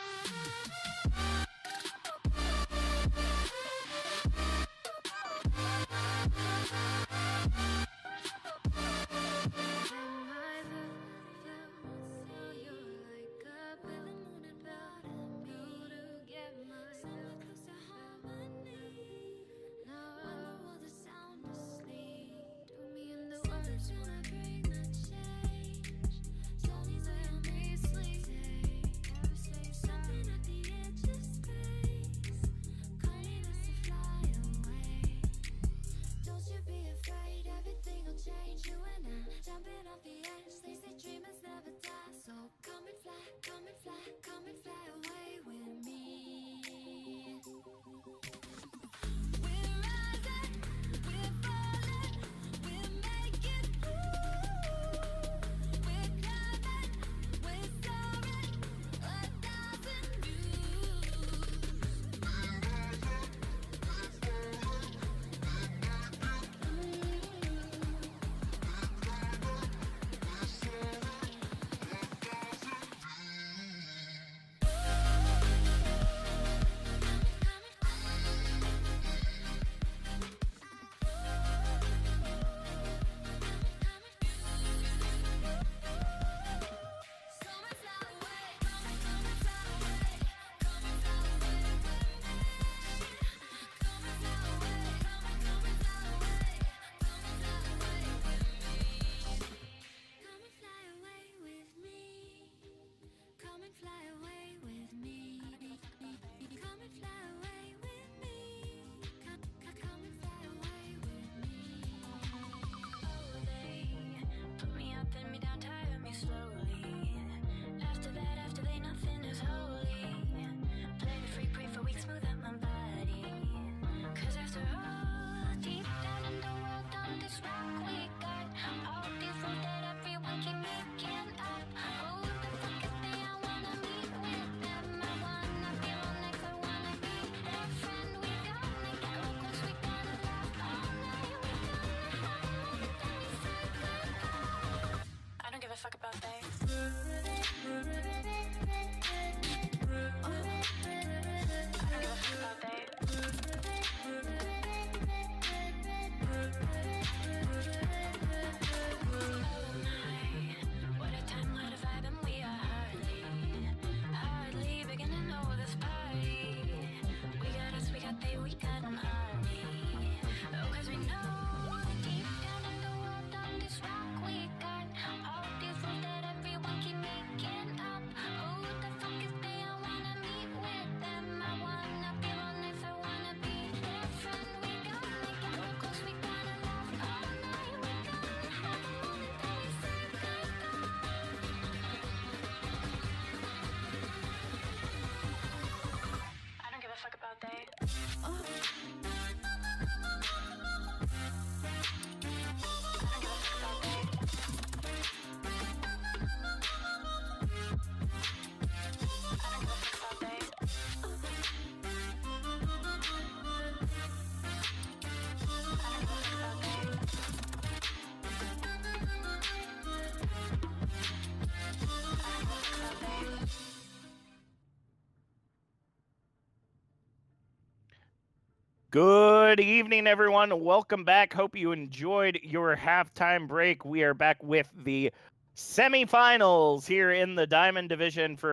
Speaker 2: Good evening, everyone. Welcome back. Hope you enjoyed your halftime break. We are back with the semifinals here in the Diamond Division for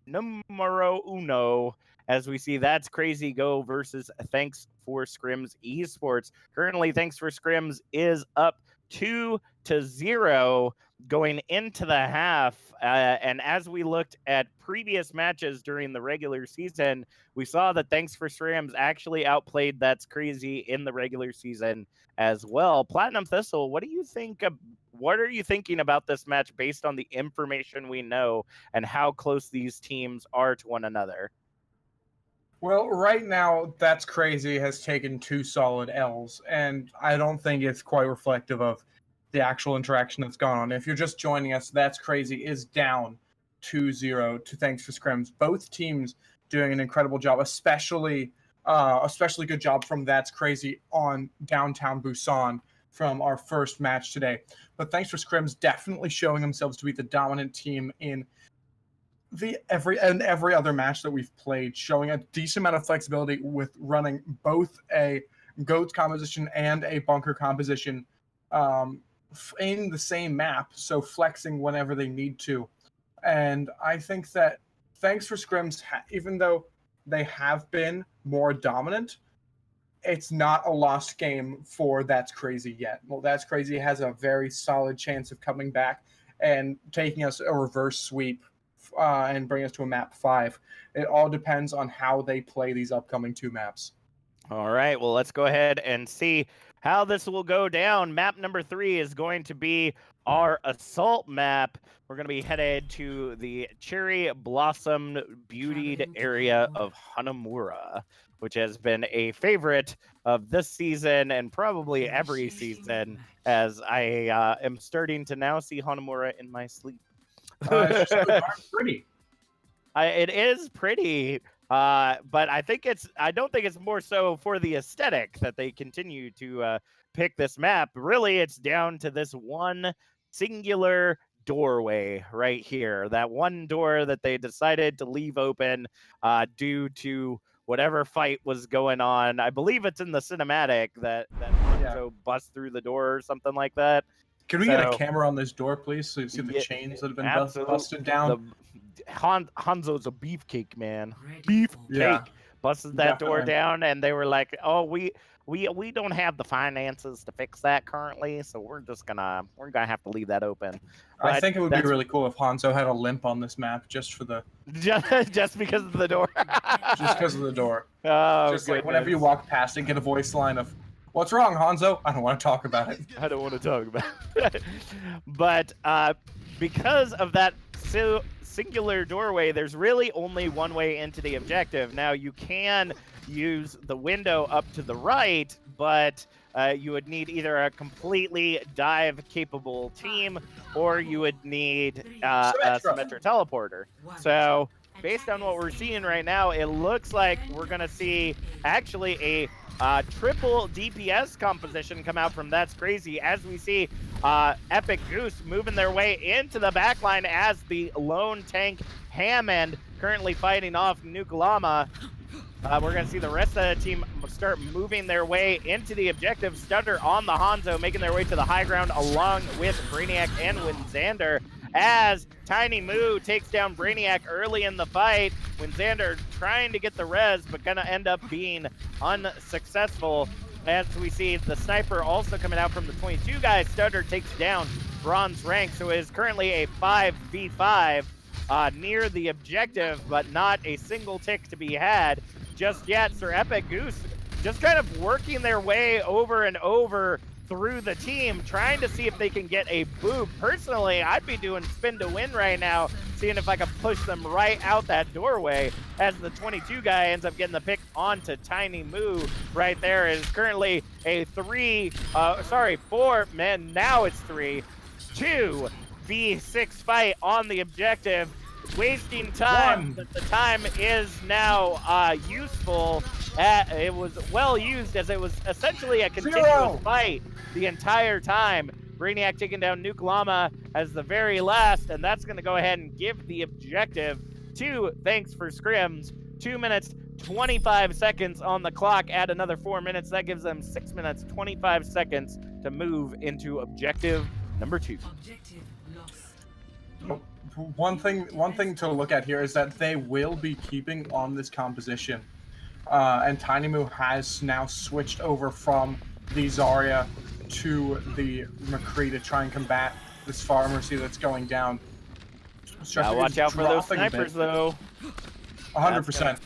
Speaker 2: numero uno. As we see, That's Crazy Go versus Thx4Scrims Esports. Currently, Thx4Scrims is up 2-0 going into the half. And as we looked at previous matches during the regular season, we saw that Thx4Scrims actually outplayed That's Crazy in the regular season as well. Platinum Thistle, what do you think what are you thinking about this match based on the information we know and how close these teams are to one another?
Speaker 3: Well, right now, That's Crazy has taken 2 solid L's, and I don't think it's quite reflective of the actual interaction that's gone on. If you're just joining us, That's Crazy is down 2-0 to Thx4Scrims. Both teams doing an incredible job, especially good job from That's Crazy on downtown Busan from our first match today. But Thx4Scrims definitely showing themselves to be the dominant team in every other match that we've played, showing a decent amount of flexibility with running both a goats composition and a bunker composition in the same map, so flexing whenever they need to. And I think that Thx4Scrims, even though they have been more dominant, it's not a lost game for That's Crazy yet. Well, That's Crazy has a very solid chance of coming back and taking us a reverse sweep and bring us to a map 5. It all depends on how they play these upcoming 2 maps.
Speaker 2: All right, well, let's go ahead and see how this will go down. Map number 3 is going to be our assault map. We're going to be headed to the cherry blossom beautied area of Hanamura, which has been a favorite of this season and probably every season, as I am starting to now see Hanamura in my sleep.
Speaker 3: It's so darn pretty.
Speaker 2: It is pretty, but I don't think it's more so for the aesthetic that they continue to pick this map. Really, it's down to this one singular doorway right here. That one door that they decided to leave open due to whatever fight was going on. I believe it's in the cinematic that Hanzo busts through the door or something like that.
Speaker 3: Can we get a camera on this door, please, so you see the chains that have been busted down?
Speaker 2: Hanzo's a beefcake, man. Beefcake.
Speaker 3: Yeah,
Speaker 2: busted that door down, and they were like, "Oh, we don't have the finances to fix that currently, so we're gonna have to leave that open."
Speaker 3: But I think it would be really cool if Hanzo had a limp on this map just for the
Speaker 2: just because of the door.
Speaker 3: Just because of the door.
Speaker 2: Oh,
Speaker 3: just like whenever you walk past it, get a voice line of, "What's wrong, Hanzo? I don't want to talk about it."
Speaker 2: I don't want to talk about it. But because of that singular doorway, there's really only one way into the objective. Now, you can use the window up to the right, but you would need either a completely dive-capable team, or you would need a Symmetra teleporter. So, based on what we're seeing right now, it looks like we're going to see actually a triple DPS composition come out from That's Crazy, as we see Epic Goose moving their way into the backline as the lone tank Hammond currently fighting off Nuke Llama. We're going to see the rest of the team start moving their way into the objective. Stutter on the Hanzo, making their way to the high ground along with Brainiac and Winxander, as Tiny Moo takes down Brainiac early in the fight. Winxander trying to get the res, but gonna end up being unsuccessful. As we see the sniper also coming out from the 22 guys, Stutter takes down Bronze Rank, so it is currently a 5v5 near the objective, but not a single tick to be had just yet. Sir Epic Goose just kind of working their way over and over through the team, trying to see if they can get a boob. Personally, I'd be doing spin to win right now, seeing if I can push them right out that doorway, as the 22 guy ends up getting the pick onto Tiny Moo right there. It is currently a 4 men, now it's 2v6 fight on the objective, wasting time, but the time is now useful. It was well used, as it was essentially a continuous fight the entire time. Brainiac taking down Nuke Llama as the very last, and that's going to go ahead and give the objective to Thx4Scrims. 2 minutes, 25 seconds on the clock. Add another 4 minutes. That gives them 6 minutes, 25 seconds to move into objective number 2.
Speaker 4: Objective lost.
Speaker 3: One thing to look at here is that they will be keeping on this composition. And Tiny Moo has now switched over from the Zarya to the McCree to try and combat this pharmacy that's going down.
Speaker 2: Now watch out for those snipers, though.
Speaker 3: 100%.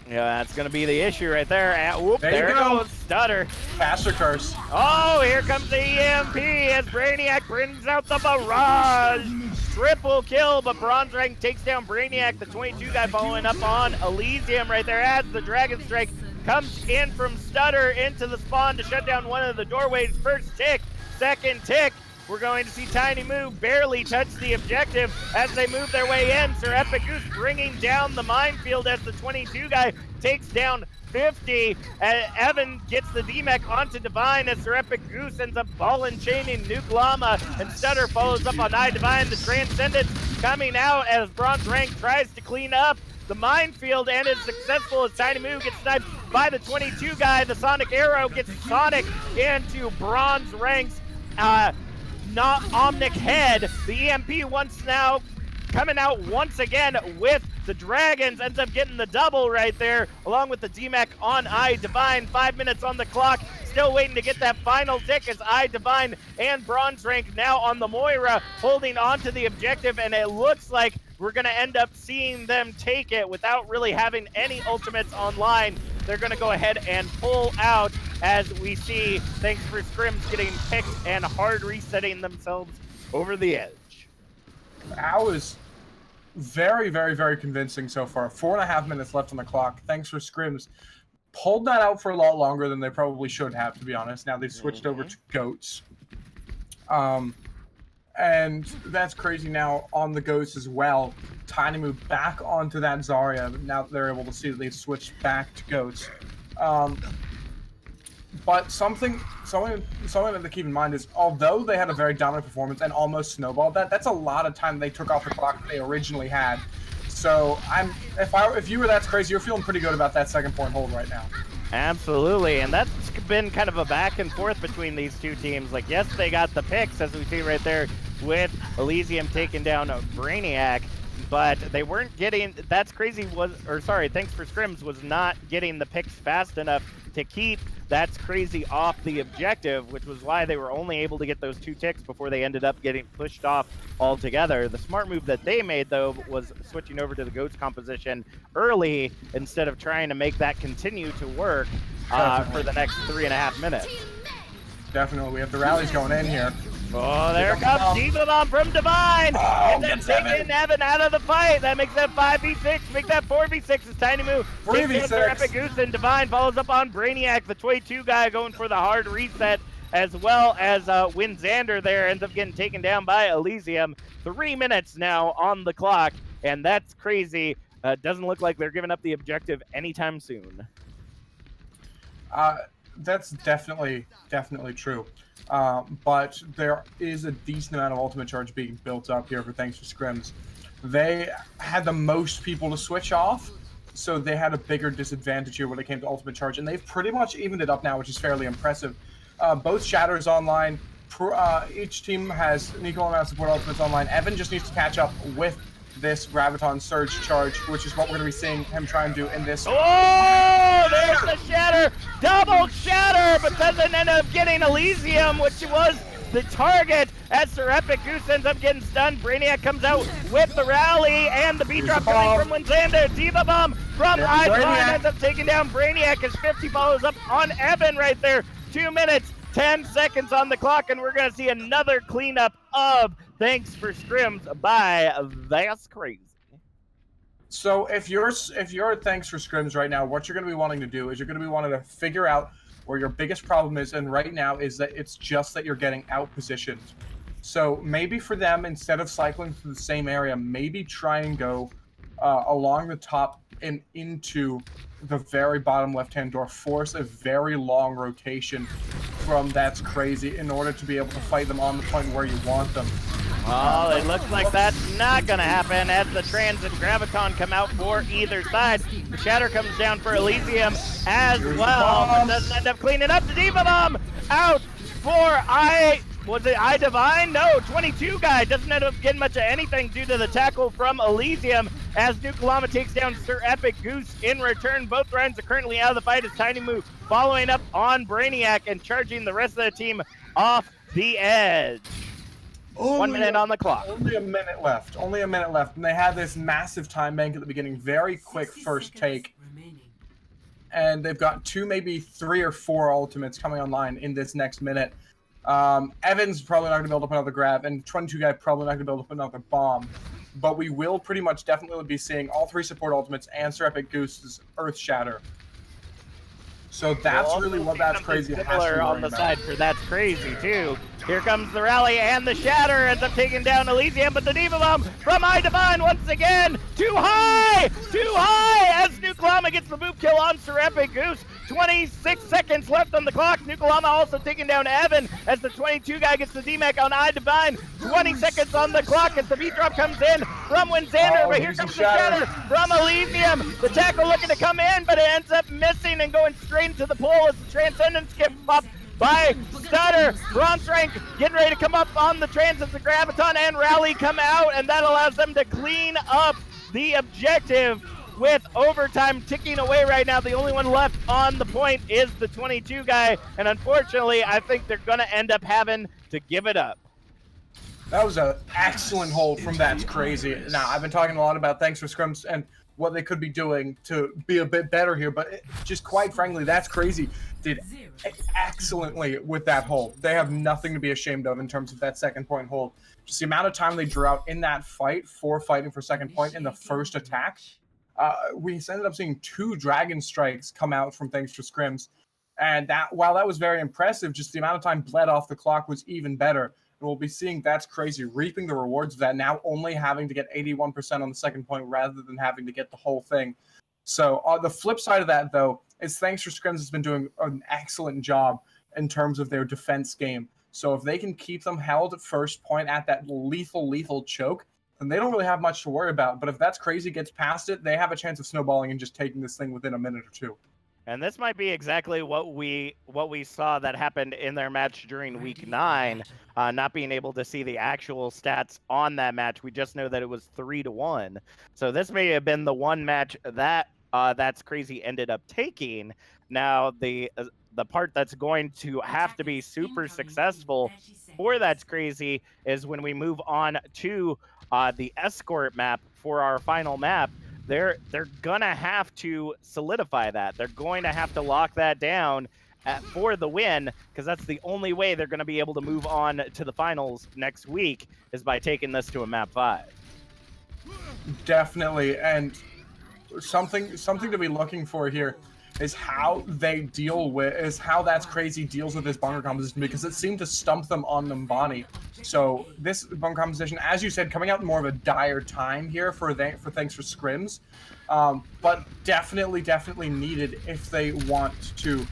Speaker 2: Yeah, that's going to be the issue right there. Whoop, there it goes. Stutter.
Speaker 3: Caster curse.
Speaker 2: Oh, here comes the EMP as Brainiac brings out the barrage. Triple kill, but Bronze Rank takes down Brainiac, the 22 guy following up on Elysium right there as the Dragon Strike comes in from Stutter into the spawn to shut down one of the doorways. First tick, second tick. We're going to see Tiny Moo barely touch the objective as they move their way in. Sir Epic Goose bringing down the minefield as the 22 guy takes down 50. Evan gets the DMEC onto Divine as Sir Epic Goose ends up ball and chaining Nuke Llama, and Stutter follows up on Divine. The Transcendence coming out as Bronze Rank tries to clean up the minefield and is successful as Tiny Moo gets sniped by the 22 guy. The Sonic Arrow gets Sonic into Bronze Rank's not Omnic head. The EMP once now coming out once again with the Dragons, ends up getting the double right there, along with the DMEC on Divine. 5 minutes on the clock, still waiting to get that final tick as Divine and Bronze Rank now on the Moira, holding on to the objective, and it looks like we're going to end up seeing them take it without really having any ultimates online. They're going to go ahead and pull out as we see Thx4Scrims getting picked and hard resetting themselves over the edge.
Speaker 3: That was very, very, very convincing so far. 4.5 minutes left on the clock. Thx4Scrims pulled that out for a lot longer than they probably should have, to be honest. Now they've switched over to Goats. And that's crazy now on the Ghost as well. Tiny Moo back onto that Zarya. Now they're able to see that they've switched back to Goats. But something to keep in mind is, although they had a very dominant performance and almost snowballed that's a lot of time they took off the clock they originally had. So if you were That's Crazy, you're feeling pretty good about that second point hold right now.
Speaker 2: Absolutely, and that's been kind of a back and forth between these two teams. Like, yes, they got the picks, as we see right there, with Elysium taking down Brainiac, but they weren't getting, Thx4Scrims was not getting the picks fast enough to keep That's Crazy off the objective, which was why they were only able to get those 2 ticks before they ended up getting pushed off altogether. The smart move that they made, though, was switching over to the Goats composition early instead of trying to make that continue to work for the next 3.5 minutes.
Speaker 3: Definitely. We have the rallies going in here.
Speaker 2: Oh, there comes Diva Bomb from Divine! And then taking Evan out of the fight. That makes that 5v6, make that 4v6 as Tiny Moo.
Speaker 3: 3v6.
Speaker 2: Epic Goose, and Divine follows up on Brainiac, the 22 guy, going for the hard reset, as well as Winxander there ends up getting taken down by Elysium. 3 minutes now on the clock, and That's Crazy. Doesn't look like they're giving up the objective anytime soon.
Speaker 3: That's definitely true. But there is a decent amount of ultimate charge being built up here for Thx4Scrims. They had the most people to switch off, so they had a bigger disadvantage here when it came to ultimate charge, and they've pretty much evened it up now, which is fairly impressive. Both Shatters online. Each team has an equal amount of support ultimates online. Evan just needs to catch up with this Graviton Surge charge, which is what we're going to be seeing him try and do in this.
Speaker 2: Oh, there's the Shatter! Double Shatter, but doesn't end up getting Elysium, which was the target, as Sir Epic Goose ends up getting stunned. Brainiac comes out with the rally, and the B-drop coming from Winxander. Diva Bomb from Divine ends up taking down Brainiac as 50 follows up on Evan right there. 2 minutes, 10 seconds on the clock, and we're going to see another cleanup of Thx4Scrims by That's Crazy.
Speaker 3: So if you're Thx4Scrims right now, what you're going to be wanting to do is you're going to be wanting to figure out where your biggest problem is, and right now is that it's just that you're getting out-positioned. So maybe for them, instead of cycling through the same area, maybe try and go along the top and into the very bottom left-hand door. Force a very long rotation from That's Crazy in order to be able to fight them on the point where you want them.
Speaker 2: Oh, it looks like that's not going to happen as the Trans and Graviton come out for either side. The Shatter comes down for Elysium as well, but doesn't end up cleaning up. The Diva Bomb out for was it iDivine? No, 22 guy doesn't end up getting much of anything due to the tackle from Elysium as Nukalama takes down Sir Epic Goose in return. Both Rhymes are currently out of the fight as Tiny Moo following up on Brainiac and charging the rest of the team off the edge. 1 minute on the clock.
Speaker 3: Only a minute left. Only a minute left. And they had this massive time bank at the beginning. Very quick first take. And they've got 2, maybe 3 or 4 ultimates coming online in this next minute. Evan's probably not going to build up another grab, and 22 guy probably not going to build up another bomb. But we will pretty much definitely be seeing all 3 support ultimates and Sir Epic Goose's Earth Shatter. So that's really what That's Crazy has to be
Speaker 2: on the side for That's Crazy too. Here comes the rally and the Shatter ends up taking down Elysium, but the Diva Bomb from iDivine once again too high as Nukalama gets the boop kill on Sir Epic Goose. 26 seconds left on the clock. Nukalama also taking down Evan as the 22 guy gets the DMAC on iDivine. 20 seconds on the clock as the beat drop comes in from Winxander, but here comes the Shatter from Elysium. The tackle looking to come in, but it ends up missing and going straight into the pole as the Transcendence gets popped by Stutter. Bronze Rank getting ready to come up on the Trans as the Graviton and Rally come out, and that allows them to clean up the objective with overtime ticking away right now. The only one left on the point is the 22 guy, and unfortunately, I think they're going to end up having to give it up.
Speaker 3: That was an excellent hold from That's Crazy. Now, I've been talking a lot about Thx4Scrims and what they could be doing to be a bit better here, but just quite frankly, That's Crazy did excellently with that hold. They have nothing to be ashamed of in terms of that second point hold. Just the amount of time they drew out in that fight for fighting for second point in the first attack. We ended up seeing 2 Dragon Strikes come out from Thx4Scrims, and that while that was very impressive, just the amount of time bled off the clock was even better. And we'll be seeing That's Crazy reaping the rewards of that, now only having to get 81% on the second point rather than having to get the whole thing. So the flip side of that, though, is Thx4Scrims has been doing an excellent job in terms of their defense game. So if they can keep them held at first point at that lethal choke, then they don't really have much to worry about. But if That's Crazy gets past it, they have a chance of snowballing and just taking this thing within a minute or 2.
Speaker 2: And this might be exactly what we saw that happened in their match during week 9, not being able to see the actual stats on that match. We just know that it was 3-1. So this may have been the one match that That's Crazy ended up taking. Now the part that's going to have to be super successful for That's Crazy is when we move on to the escort map for our final map. They're gonna have to solidify that. They're going to have to lock that down for the win, because that's the only way they're gonna be able to move on to the finals next week is by taking this to a map 5.
Speaker 3: Definitely, and something to be looking for here is how That's Crazy deals with this bunker composition, because it seemed to stump them on Numbani. So this bunker composition, as you said, coming out in more of a dire time here for Thx4Scrims, but definitely needed if they want to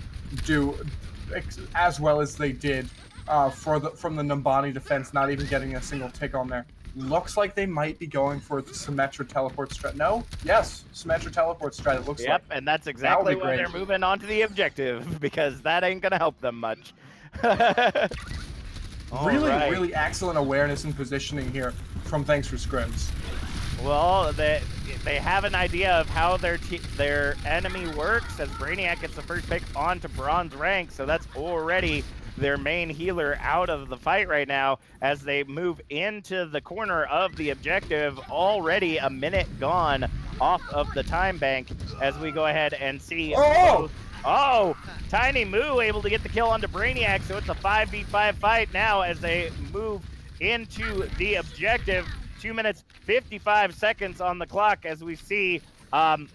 Speaker 3: do as well as they did from the Numbani defense, not even getting a single tick on there. Looks like they might be going for the Symmetra teleport strat. No? Yes, Symmetra teleport strat, it looks like.
Speaker 2: Yep, and that's exactly why they're moving on to the objective, because that ain't going to help them much.
Speaker 3: Really excellent awareness and positioning here from Thx4Scrims.
Speaker 2: Well, they have an idea of how their enemy works, as Brainiac gets the first pick onto Bronze Rank, so that's already their main healer out of the fight right now as they move into the corner of the objective. Already a minute gone off of the time bank as we go ahead and see. Oh, Tiny Moo able to get the kill onto Brainiac, so it's a 5v5 fight now as they move into the objective. 2 minutes 55 seconds on the clock as we see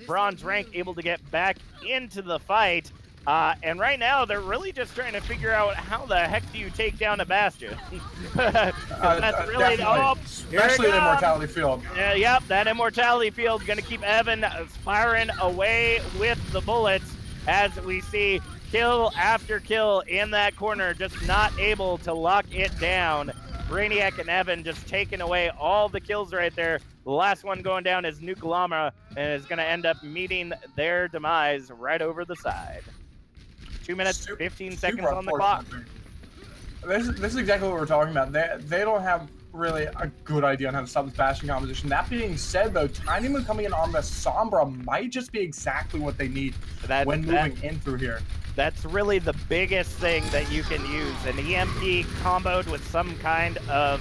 Speaker 2: Bronze Rank able to get back into the fight. And right now, they're really just trying to figure out how the heck do you take down a Bastion. That's really,
Speaker 3: especially the Immortality Field.
Speaker 2: Yep, that Immortality Field going to keep Evan firing away with the bullets as we see kill after kill in that corner, just not able to lock it down. Brainiac and Evan just taking away all the kills right there. The last one going down is Nuke Llama, and is going to end up meeting their demise right over the side. 2 minutes, 15 seconds on the clock.
Speaker 3: This is exactly what we're talking about. They don't have really a good idea on how to stop this bashing composition. That being said, though, Tiny Moon coming in on the Sombra might just be exactly what they need when moving in through here.
Speaker 2: That's really the biggest thing that you can use. An EMP comboed with some kind of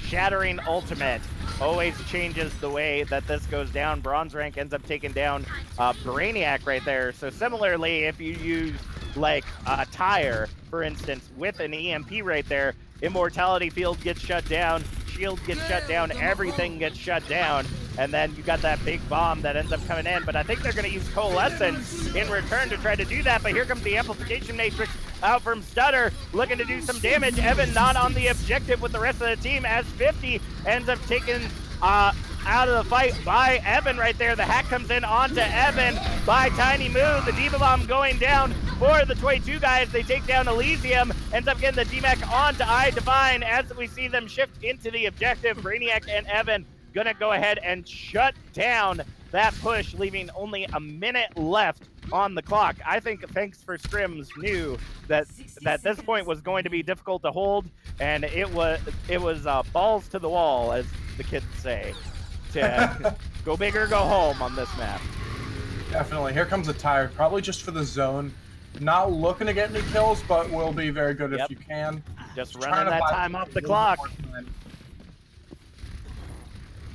Speaker 2: shattering ultimate always changes the way that this goes down. Bronze rank ends up taking down Brainiac right there. So similarly, if you use like Tire, for instance, with an EMP right there, Immortality Field gets shut down, Shield gets shut down, everything gets shut down, and then you got that big bomb that ends up coming in. But I think they're going to use Coalescence in return to try to do that. But here comes the Amplification Matrix out from Stutter, looking to do some damage. Evan not on the objective with the rest of the team, as 50 ends up taken out of the fight by Evan right there. The hack comes in onto Evan by Tiny Moon. The Diva Bomb going down for the 22 guys. They take down Elysium, ends up getting the DMAC onto iDivine as we see them shift into the objective. Brainiac and Evan gonna go ahead and shut down that push, leaving only a minute left on the clock. I think Thx4Scrims knew that this point was going to be difficult to hold, and it was balls to the wall, as the kids say, to go big or go home on this map.
Speaker 3: Definitely. Here comes a Tire, probably just for the zone. Not looking to get any kills, but will be very good if you can.
Speaker 2: Just running that time off the clock.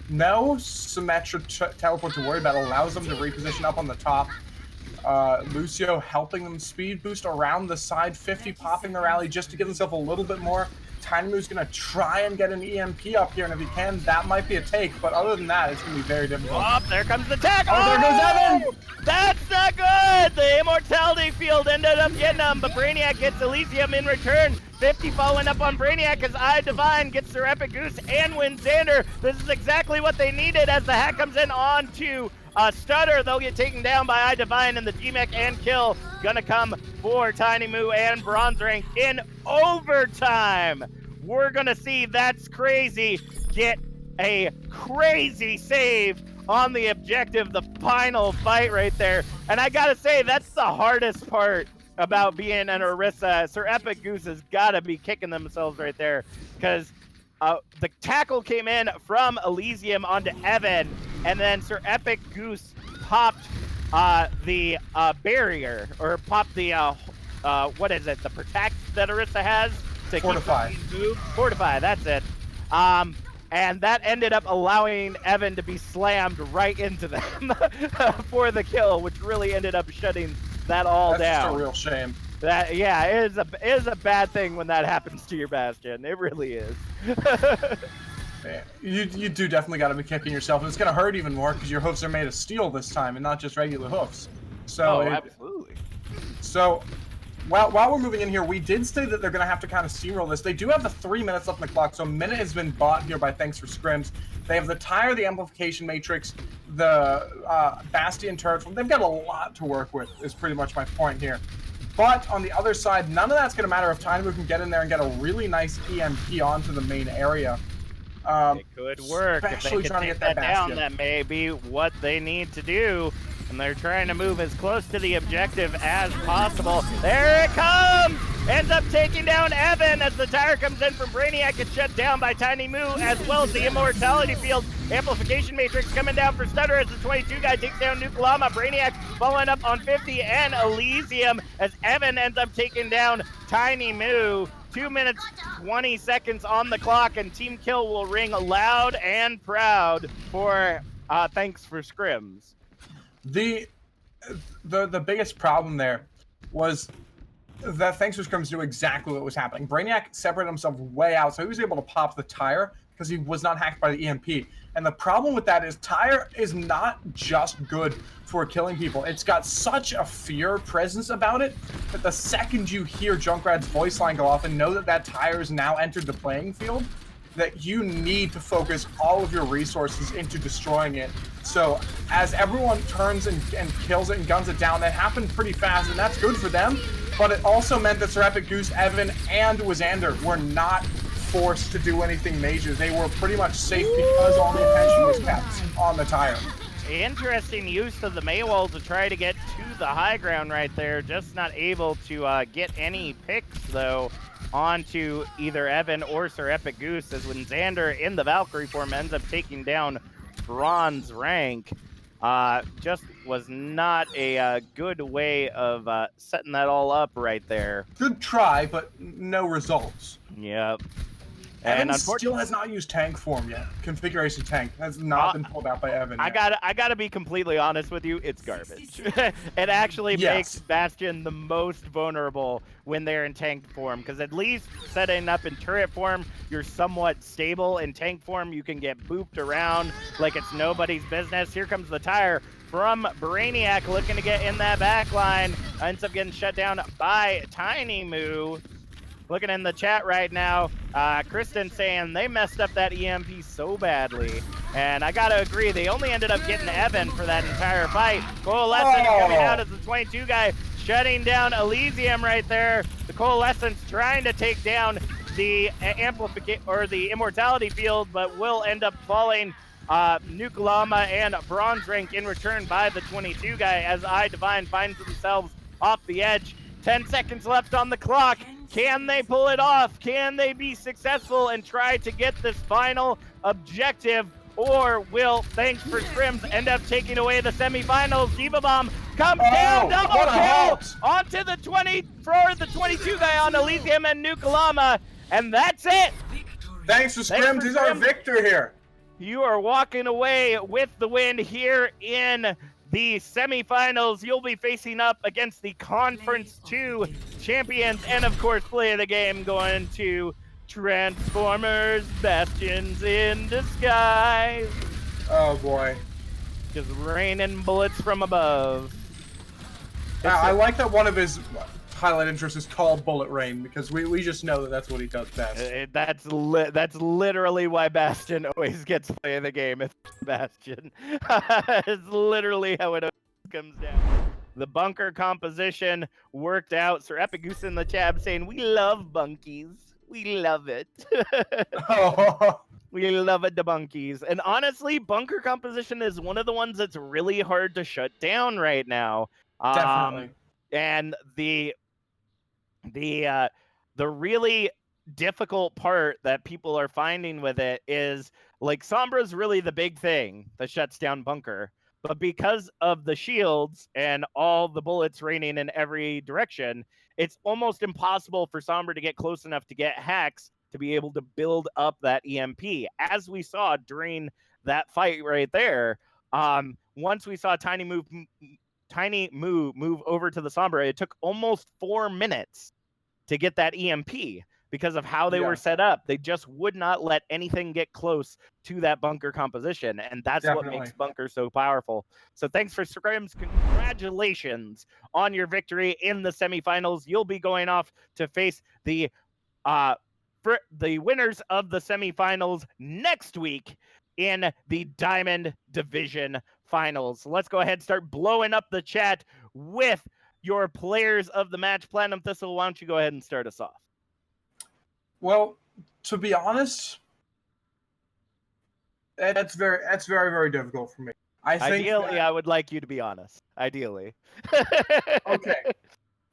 Speaker 3: No Symmetra teleport to worry about, allows them to reposition up on the top. Lucio helping them speed boost around the side, 50 popping the rally just to give himself a little bit more. Tiny Moo's going to try and get an EMP up here, and if he can, that might be a take, but other than that, it's going to be very difficult.
Speaker 2: Oh, there comes the tag!
Speaker 3: Oh, there goes Evan!
Speaker 2: That's not good! The Immortality Field ended up getting him, but Brainiac gets Elysium in return. 50 following up on Brainiac as iDivine gets their Epic Goose and wins Xander. This is exactly what they needed as the hack comes in on to Stutter. They'll get taken down by iDivine, and the DMAC and kill gonna come for Tiny Moo and Bronze Rank in overtime. We're gonna see That's Crazy get a crazy save on the objective, the final fight right there. And I gotta say, that's the hardest part about being an Orisa. Sir Epic Goose has gotta be kicking themselves right there, because the tackle came in from Elysium onto Evan, and then Sir Epic Goose popped the barrier, or popped the what is it, the protect that Orisa has to
Speaker 3: Fortify.
Speaker 2: Keep Fortify, that's it. And that ended up allowing Evan to be slammed right into them for the kill, which really ended up shutting that all down.
Speaker 3: That's just a real shame.
Speaker 2: That, yeah, it is a bad thing when that happens to your Bastion. It really is.
Speaker 3: You do definitely got to be kicking yourself, and it's going to hurt even more because your hoofs are made of steel this time and not just regular hoofs. So
Speaker 2: absolutely.
Speaker 3: So while we're moving in here, we did say that they're going to have to kind of steamroll this. They do have the 3 minutes left on the clock, so a minute has been bought here by Thx4Scrims. They have the Tire, the Amplification Matrix, the Bastion turret. They've got a lot to work with, is pretty much my point here. But on the other side, none of that's going to matter if Tiny Moo can get in there and get a really nice EMP onto the main area.
Speaker 2: It could work. If they can take that down, that may be what they need to do. And they're trying to move as close to the objective as possible. There it comes! Ends up taking down Evan as the Tire comes in from Brainiac. It's shut down by Tiny Moo, as well as the Immortality Field. Amplification Matrix coming down for Stutter as the 22 guy takes down Nuke Llama. Brainiac following up on 50 and Elysium as Evan ends up taking down Tiny Moo. 2 minutes, 20 seconds on the clock, and Team Kill will ring loud and proud for Thx4Scrims.
Speaker 3: The biggest problem there was that Thx4Scrims knew exactly what was happening. Brainiac separated himself way out, so he was able to pop the Tire because he was not hacked by the EMP. And the problem with that is Tire is not just good for killing people. It's got such a fear presence about it that the second you hear Junkrat's voice line go off and know that that Tire has now entered the playing field, that you need to focus all of your resources into destroying it. So as everyone turns and kills it and guns it down, that happened pretty fast, and that's good for them. But it also meant that Sir Epic Goose, Evan, and Wizander were not forced to do anything major. They were pretty much safe because all the attention was kept on the tire.
Speaker 2: Interesting use of the Maywall to try to get to the high ground right there. Just not able to get any picks, though, onto either Evan or Sir Epic Goose, as when Xander in the Valkyrie form ends up taking down bronze rank. Just was not a good way of setting that all up right there.
Speaker 3: Good try, but no results.
Speaker 2: Yep.
Speaker 3: Evan
Speaker 2: And
Speaker 3: still has not used tank form yet. Configuration tank has not been pulled out by Evan yet.
Speaker 2: I gotta be completely honest with you. It's garbage. It actually makes Bastion the most vulnerable when they're in tank form, because at least setting up in turret form, you're somewhat stable. In tank form, you can get booped around like it's nobody's business. Here comes the tire from Brainiac, looking to get in that back line. Ends up getting shut down by Tiny Moo. Looking in the chat right now, Kristen saying they messed up that EMP so badly. And I gotta agree, they only ended up getting Evan for that entire fight. Coalescence coming out as the 22 guy, shutting down Elysium right there. The Coalescence trying to take down the the Immortality field, but will end up falling. Nuklama and Bronze Rank in return by the 22 guy, as Divine finds themselves off the edge. 10 seconds left on the clock. Can they pull it off? Can they be successful and try to get this final objective? Or will Thx4Scrims end up taking away the semifinals? Diva Bomb comes down, double kill onto the 22 guy on Elysium and Nukalama, and that's it.
Speaker 3: Thx4Scrims is our victor here.
Speaker 2: You are walking away with the win here in the semifinals. You'll be facing up against the Conference 2 champions, and of course, play of the game going to Transformers Bastions in Disguise.
Speaker 3: Oh boy.
Speaker 2: Just raining bullets from above.
Speaker 3: I like that one of his highlight interests is called Bullet Rain, because we just know that that's what he does best.
Speaker 2: That's literally why Bastion always gets play of the game. It's Bastion. It's literally how it comes down. The bunker composition worked out. Sir Epic Goose in the chat saying, "We love bunkies. We love it." We love it, the bunkies. And honestly, bunker composition is one of the ones that's really hard to shut down right now.
Speaker 3: Definitely.
Speaker 2: And the really difficult part that people are finding with it is, like, Sombra's really the big thing that shuts down bunker. But because of the shields and all the bullets raining in every direction, it's almost impossible for Sombra to get close enough to get hacks to be able to build up that EMP. As we saw during that fight right there, once we saw Tiny Moo move over to the Sombra, it took almost 4 minutes to get that EMP because of how they were set up. They just would not let anything get close to that bunker composition, and that's what makes bunker so powerful. So Thx4Scrims, congratulations on your victory in the semifinals. You'll be going off to face the winners of the semifinals next week in the Diamond Division Finals. Let's go ahead and start blowing up the chat with your players of the match. Platinum Thistle, why don't you go ahead and start us off?
Speaker 3: Well, to be honest, that's very, very difficult for me.
Speaker 2: Ideally, I would like you to be honest. Ideally.
Speaker 3: Okay.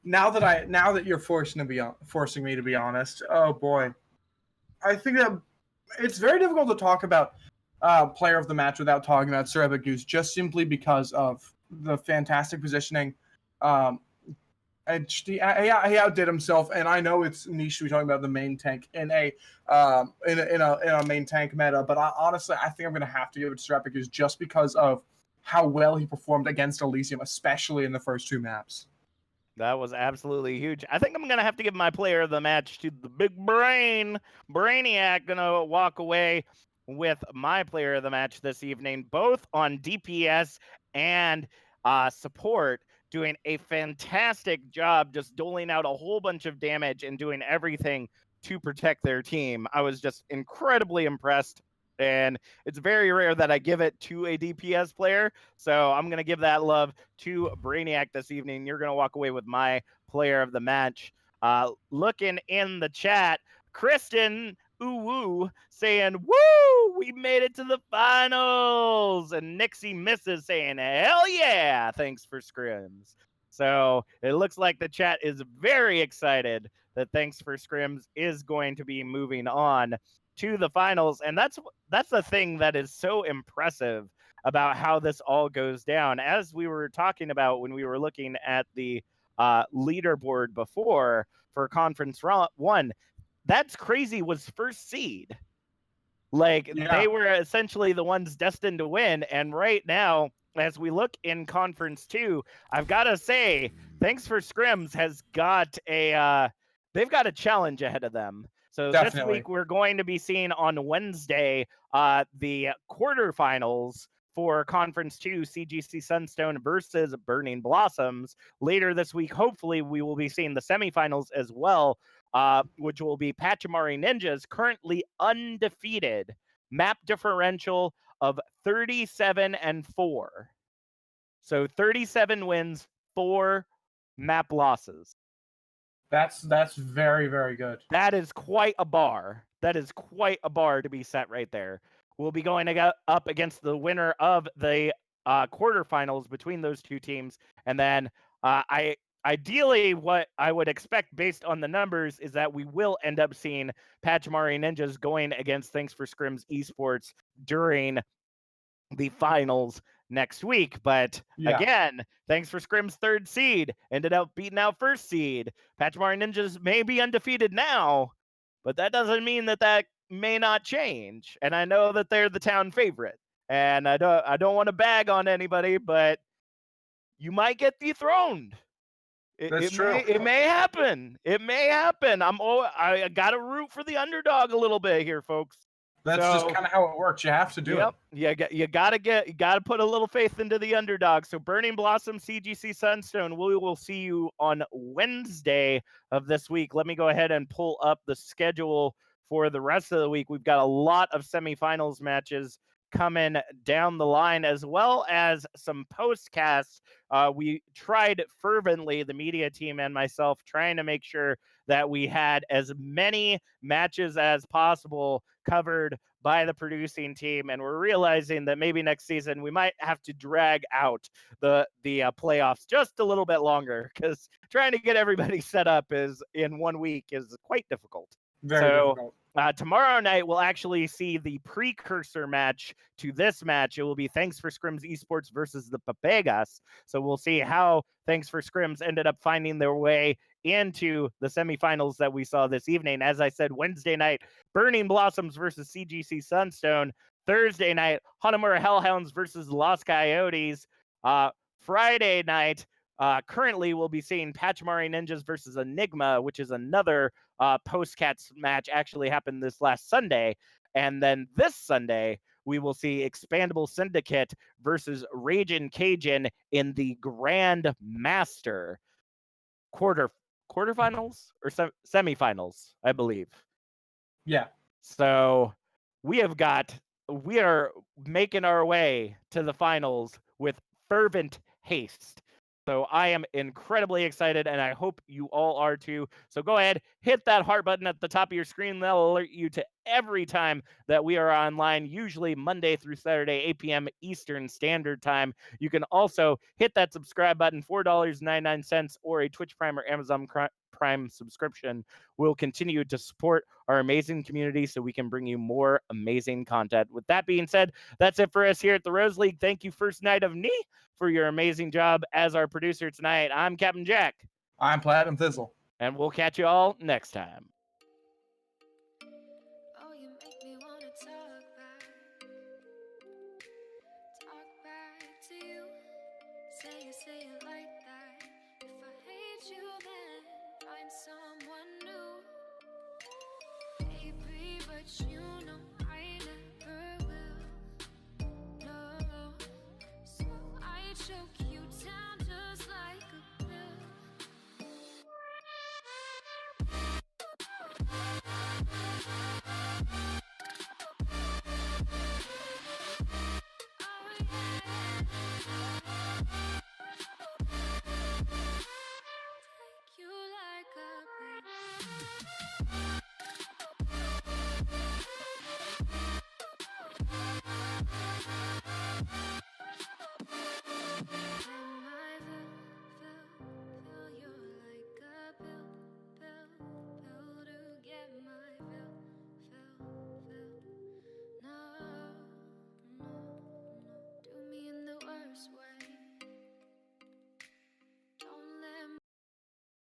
Speaker 3: Now that you're forcing me to be honest, oh boy, I think that it's very difficult to talk about player of the match without talking about Sir Epic Goose, just simply because of the fantastic positioning. He outdid himself, and I know it's niche to be talking about the main tank in a main tank meta, but honestly, I think I'm going to have to give it to Sir Epic Goose just because of how well he performed against Elysium, especially in the first 2 maps.
Speaker 2: That was absolutely huge. I think I'm going to have to give my player of the match to the big brain. Brainiac going to walk away with my player of the match this evening, both on DPS and support, doing a fantastic job just doling out a whole bunch of damage and doing everything to protect their team. I was just incredibly impressed, and it's very rare that I give it to a DPS player, so I'm going to give that love to Brainiac this evening. You're going to walk away with my player of the match. Looking in the chat, Kristen ooh, saying, woo, we made it to the finals. And Nixie misses saying, hell yeah, thanks for Scrims. So it looks like the chat is very excited that Thanks for Scrims is going to be moving on to the finals. And that's the thing that is so impressive about how this all goes down. As we were talking about when we were looking at the leaderboard before for Conference 1, That's Crazy was first seed. Like, they were essentially the ones destined to win. And right now, as we look in Conference 2, I've got to say, Thanks for Scrims has got they've got a challenge ahead of them. So this week we're going to be seeing on Wednesday the quarterfinals for Conference 2, CGC Sunstone versus Burning Blossoms. Later this week, hopefully, we will be seeing the semifinals as well, which will be Pachimari Ninjas, currently undefeated, map differential of 37-4. So 37 wins, 4 map losses.
Speaker 3: That's very, very good.
Speaker 2: That is quite a bar. That is quite a bar to be set right there. We'll be going up against the winner of the quarterfinals between those two teams. And then ideally, what I would expect based on the numbers is that we will end up seeing Pachimari Ninjas going against Thanks for Scrims Esports during the finals next week. But again, Thanks for Scrims third seed ended up beating out first seed. Pachimari Ninjas may be undefeated now, but that doesn't mean that may not change. And I know that they're the town favorite. And I don't want to bag on anybody, but you might get dethroned.
Speaker 3: That's true.
Speaker 2: It may happen. It may happen. I got to root for the underdog a little bit here, folks.
Speaker 3: That's just kind of how it works. You have to do it.
Speaker 2: You gotta put a little faith into the underdog. So Burning Blossom, CGC Sunstone, we will see you on Wednesday of this week. Let me go ahead and pull up the schedule for the rest of the week. We've got a lot of semifinals matches coming down the line, as well as some postcasts. We tried fervently, the media team and myself, trying to make sure that we had as many matches as possible covered by the producing team, and we're realizing that maybe next season we might have to drag out the playoffs just a little bit longer, because trying to get everybody set up in 1 week is quite difficult.
Speaker 3: Very difficult.
Speaker 2: Tomorrow night, we'll actually see the precursor match to this match. It will be Thanks for Scrims Esports versus the Papegas. So we'll see how Thanks for Scrims ended up finding their way into the semifinals that we saw this evening. As I said, Wednesday night, Burning Blossoms versus CGC Sunstone. Thursday night, Hanamura Hellhounds versus Los Coyotes. Friday night, currently we'll be seeing Pachimari Ninjas versus Enigma, which is another postcats match, actually happened this last Sunday. And then this Sunday, we will see Expandable Syndicate versus Ragin' Cajun in the Grand Master quarterfinals or semifinals, I believe.
Speaker 3: Yeah.
Speaker 2: So we are making our way to the finals with fervent haste. So I am incredibly excited, and I hope you all are too. So go ahead, hit that heart button at the top of your screen. That'll alert you to every time that we are online, usually Monday through Saturday, 8 p.m. Eastern Standard Time. You can also hit that subscribe button, $4.99, or a Twitch Prime or Amazon Prime subscription. We'll continue to support our amazing community so we can bring you more amazing content. With that being said, that's it for us here at the Rose League. Thank you, First Night of Knee, for your amazing job as our producer tonight. I'm Captain Jack.
Speaker 3: I'm Platinum Thistle.
Speaker 2: And we'll catch you all next time.
Speaker 1: Oh, you make me wanna talk back to you. Say it like that. If I hate you, then find someone new. Baby, but you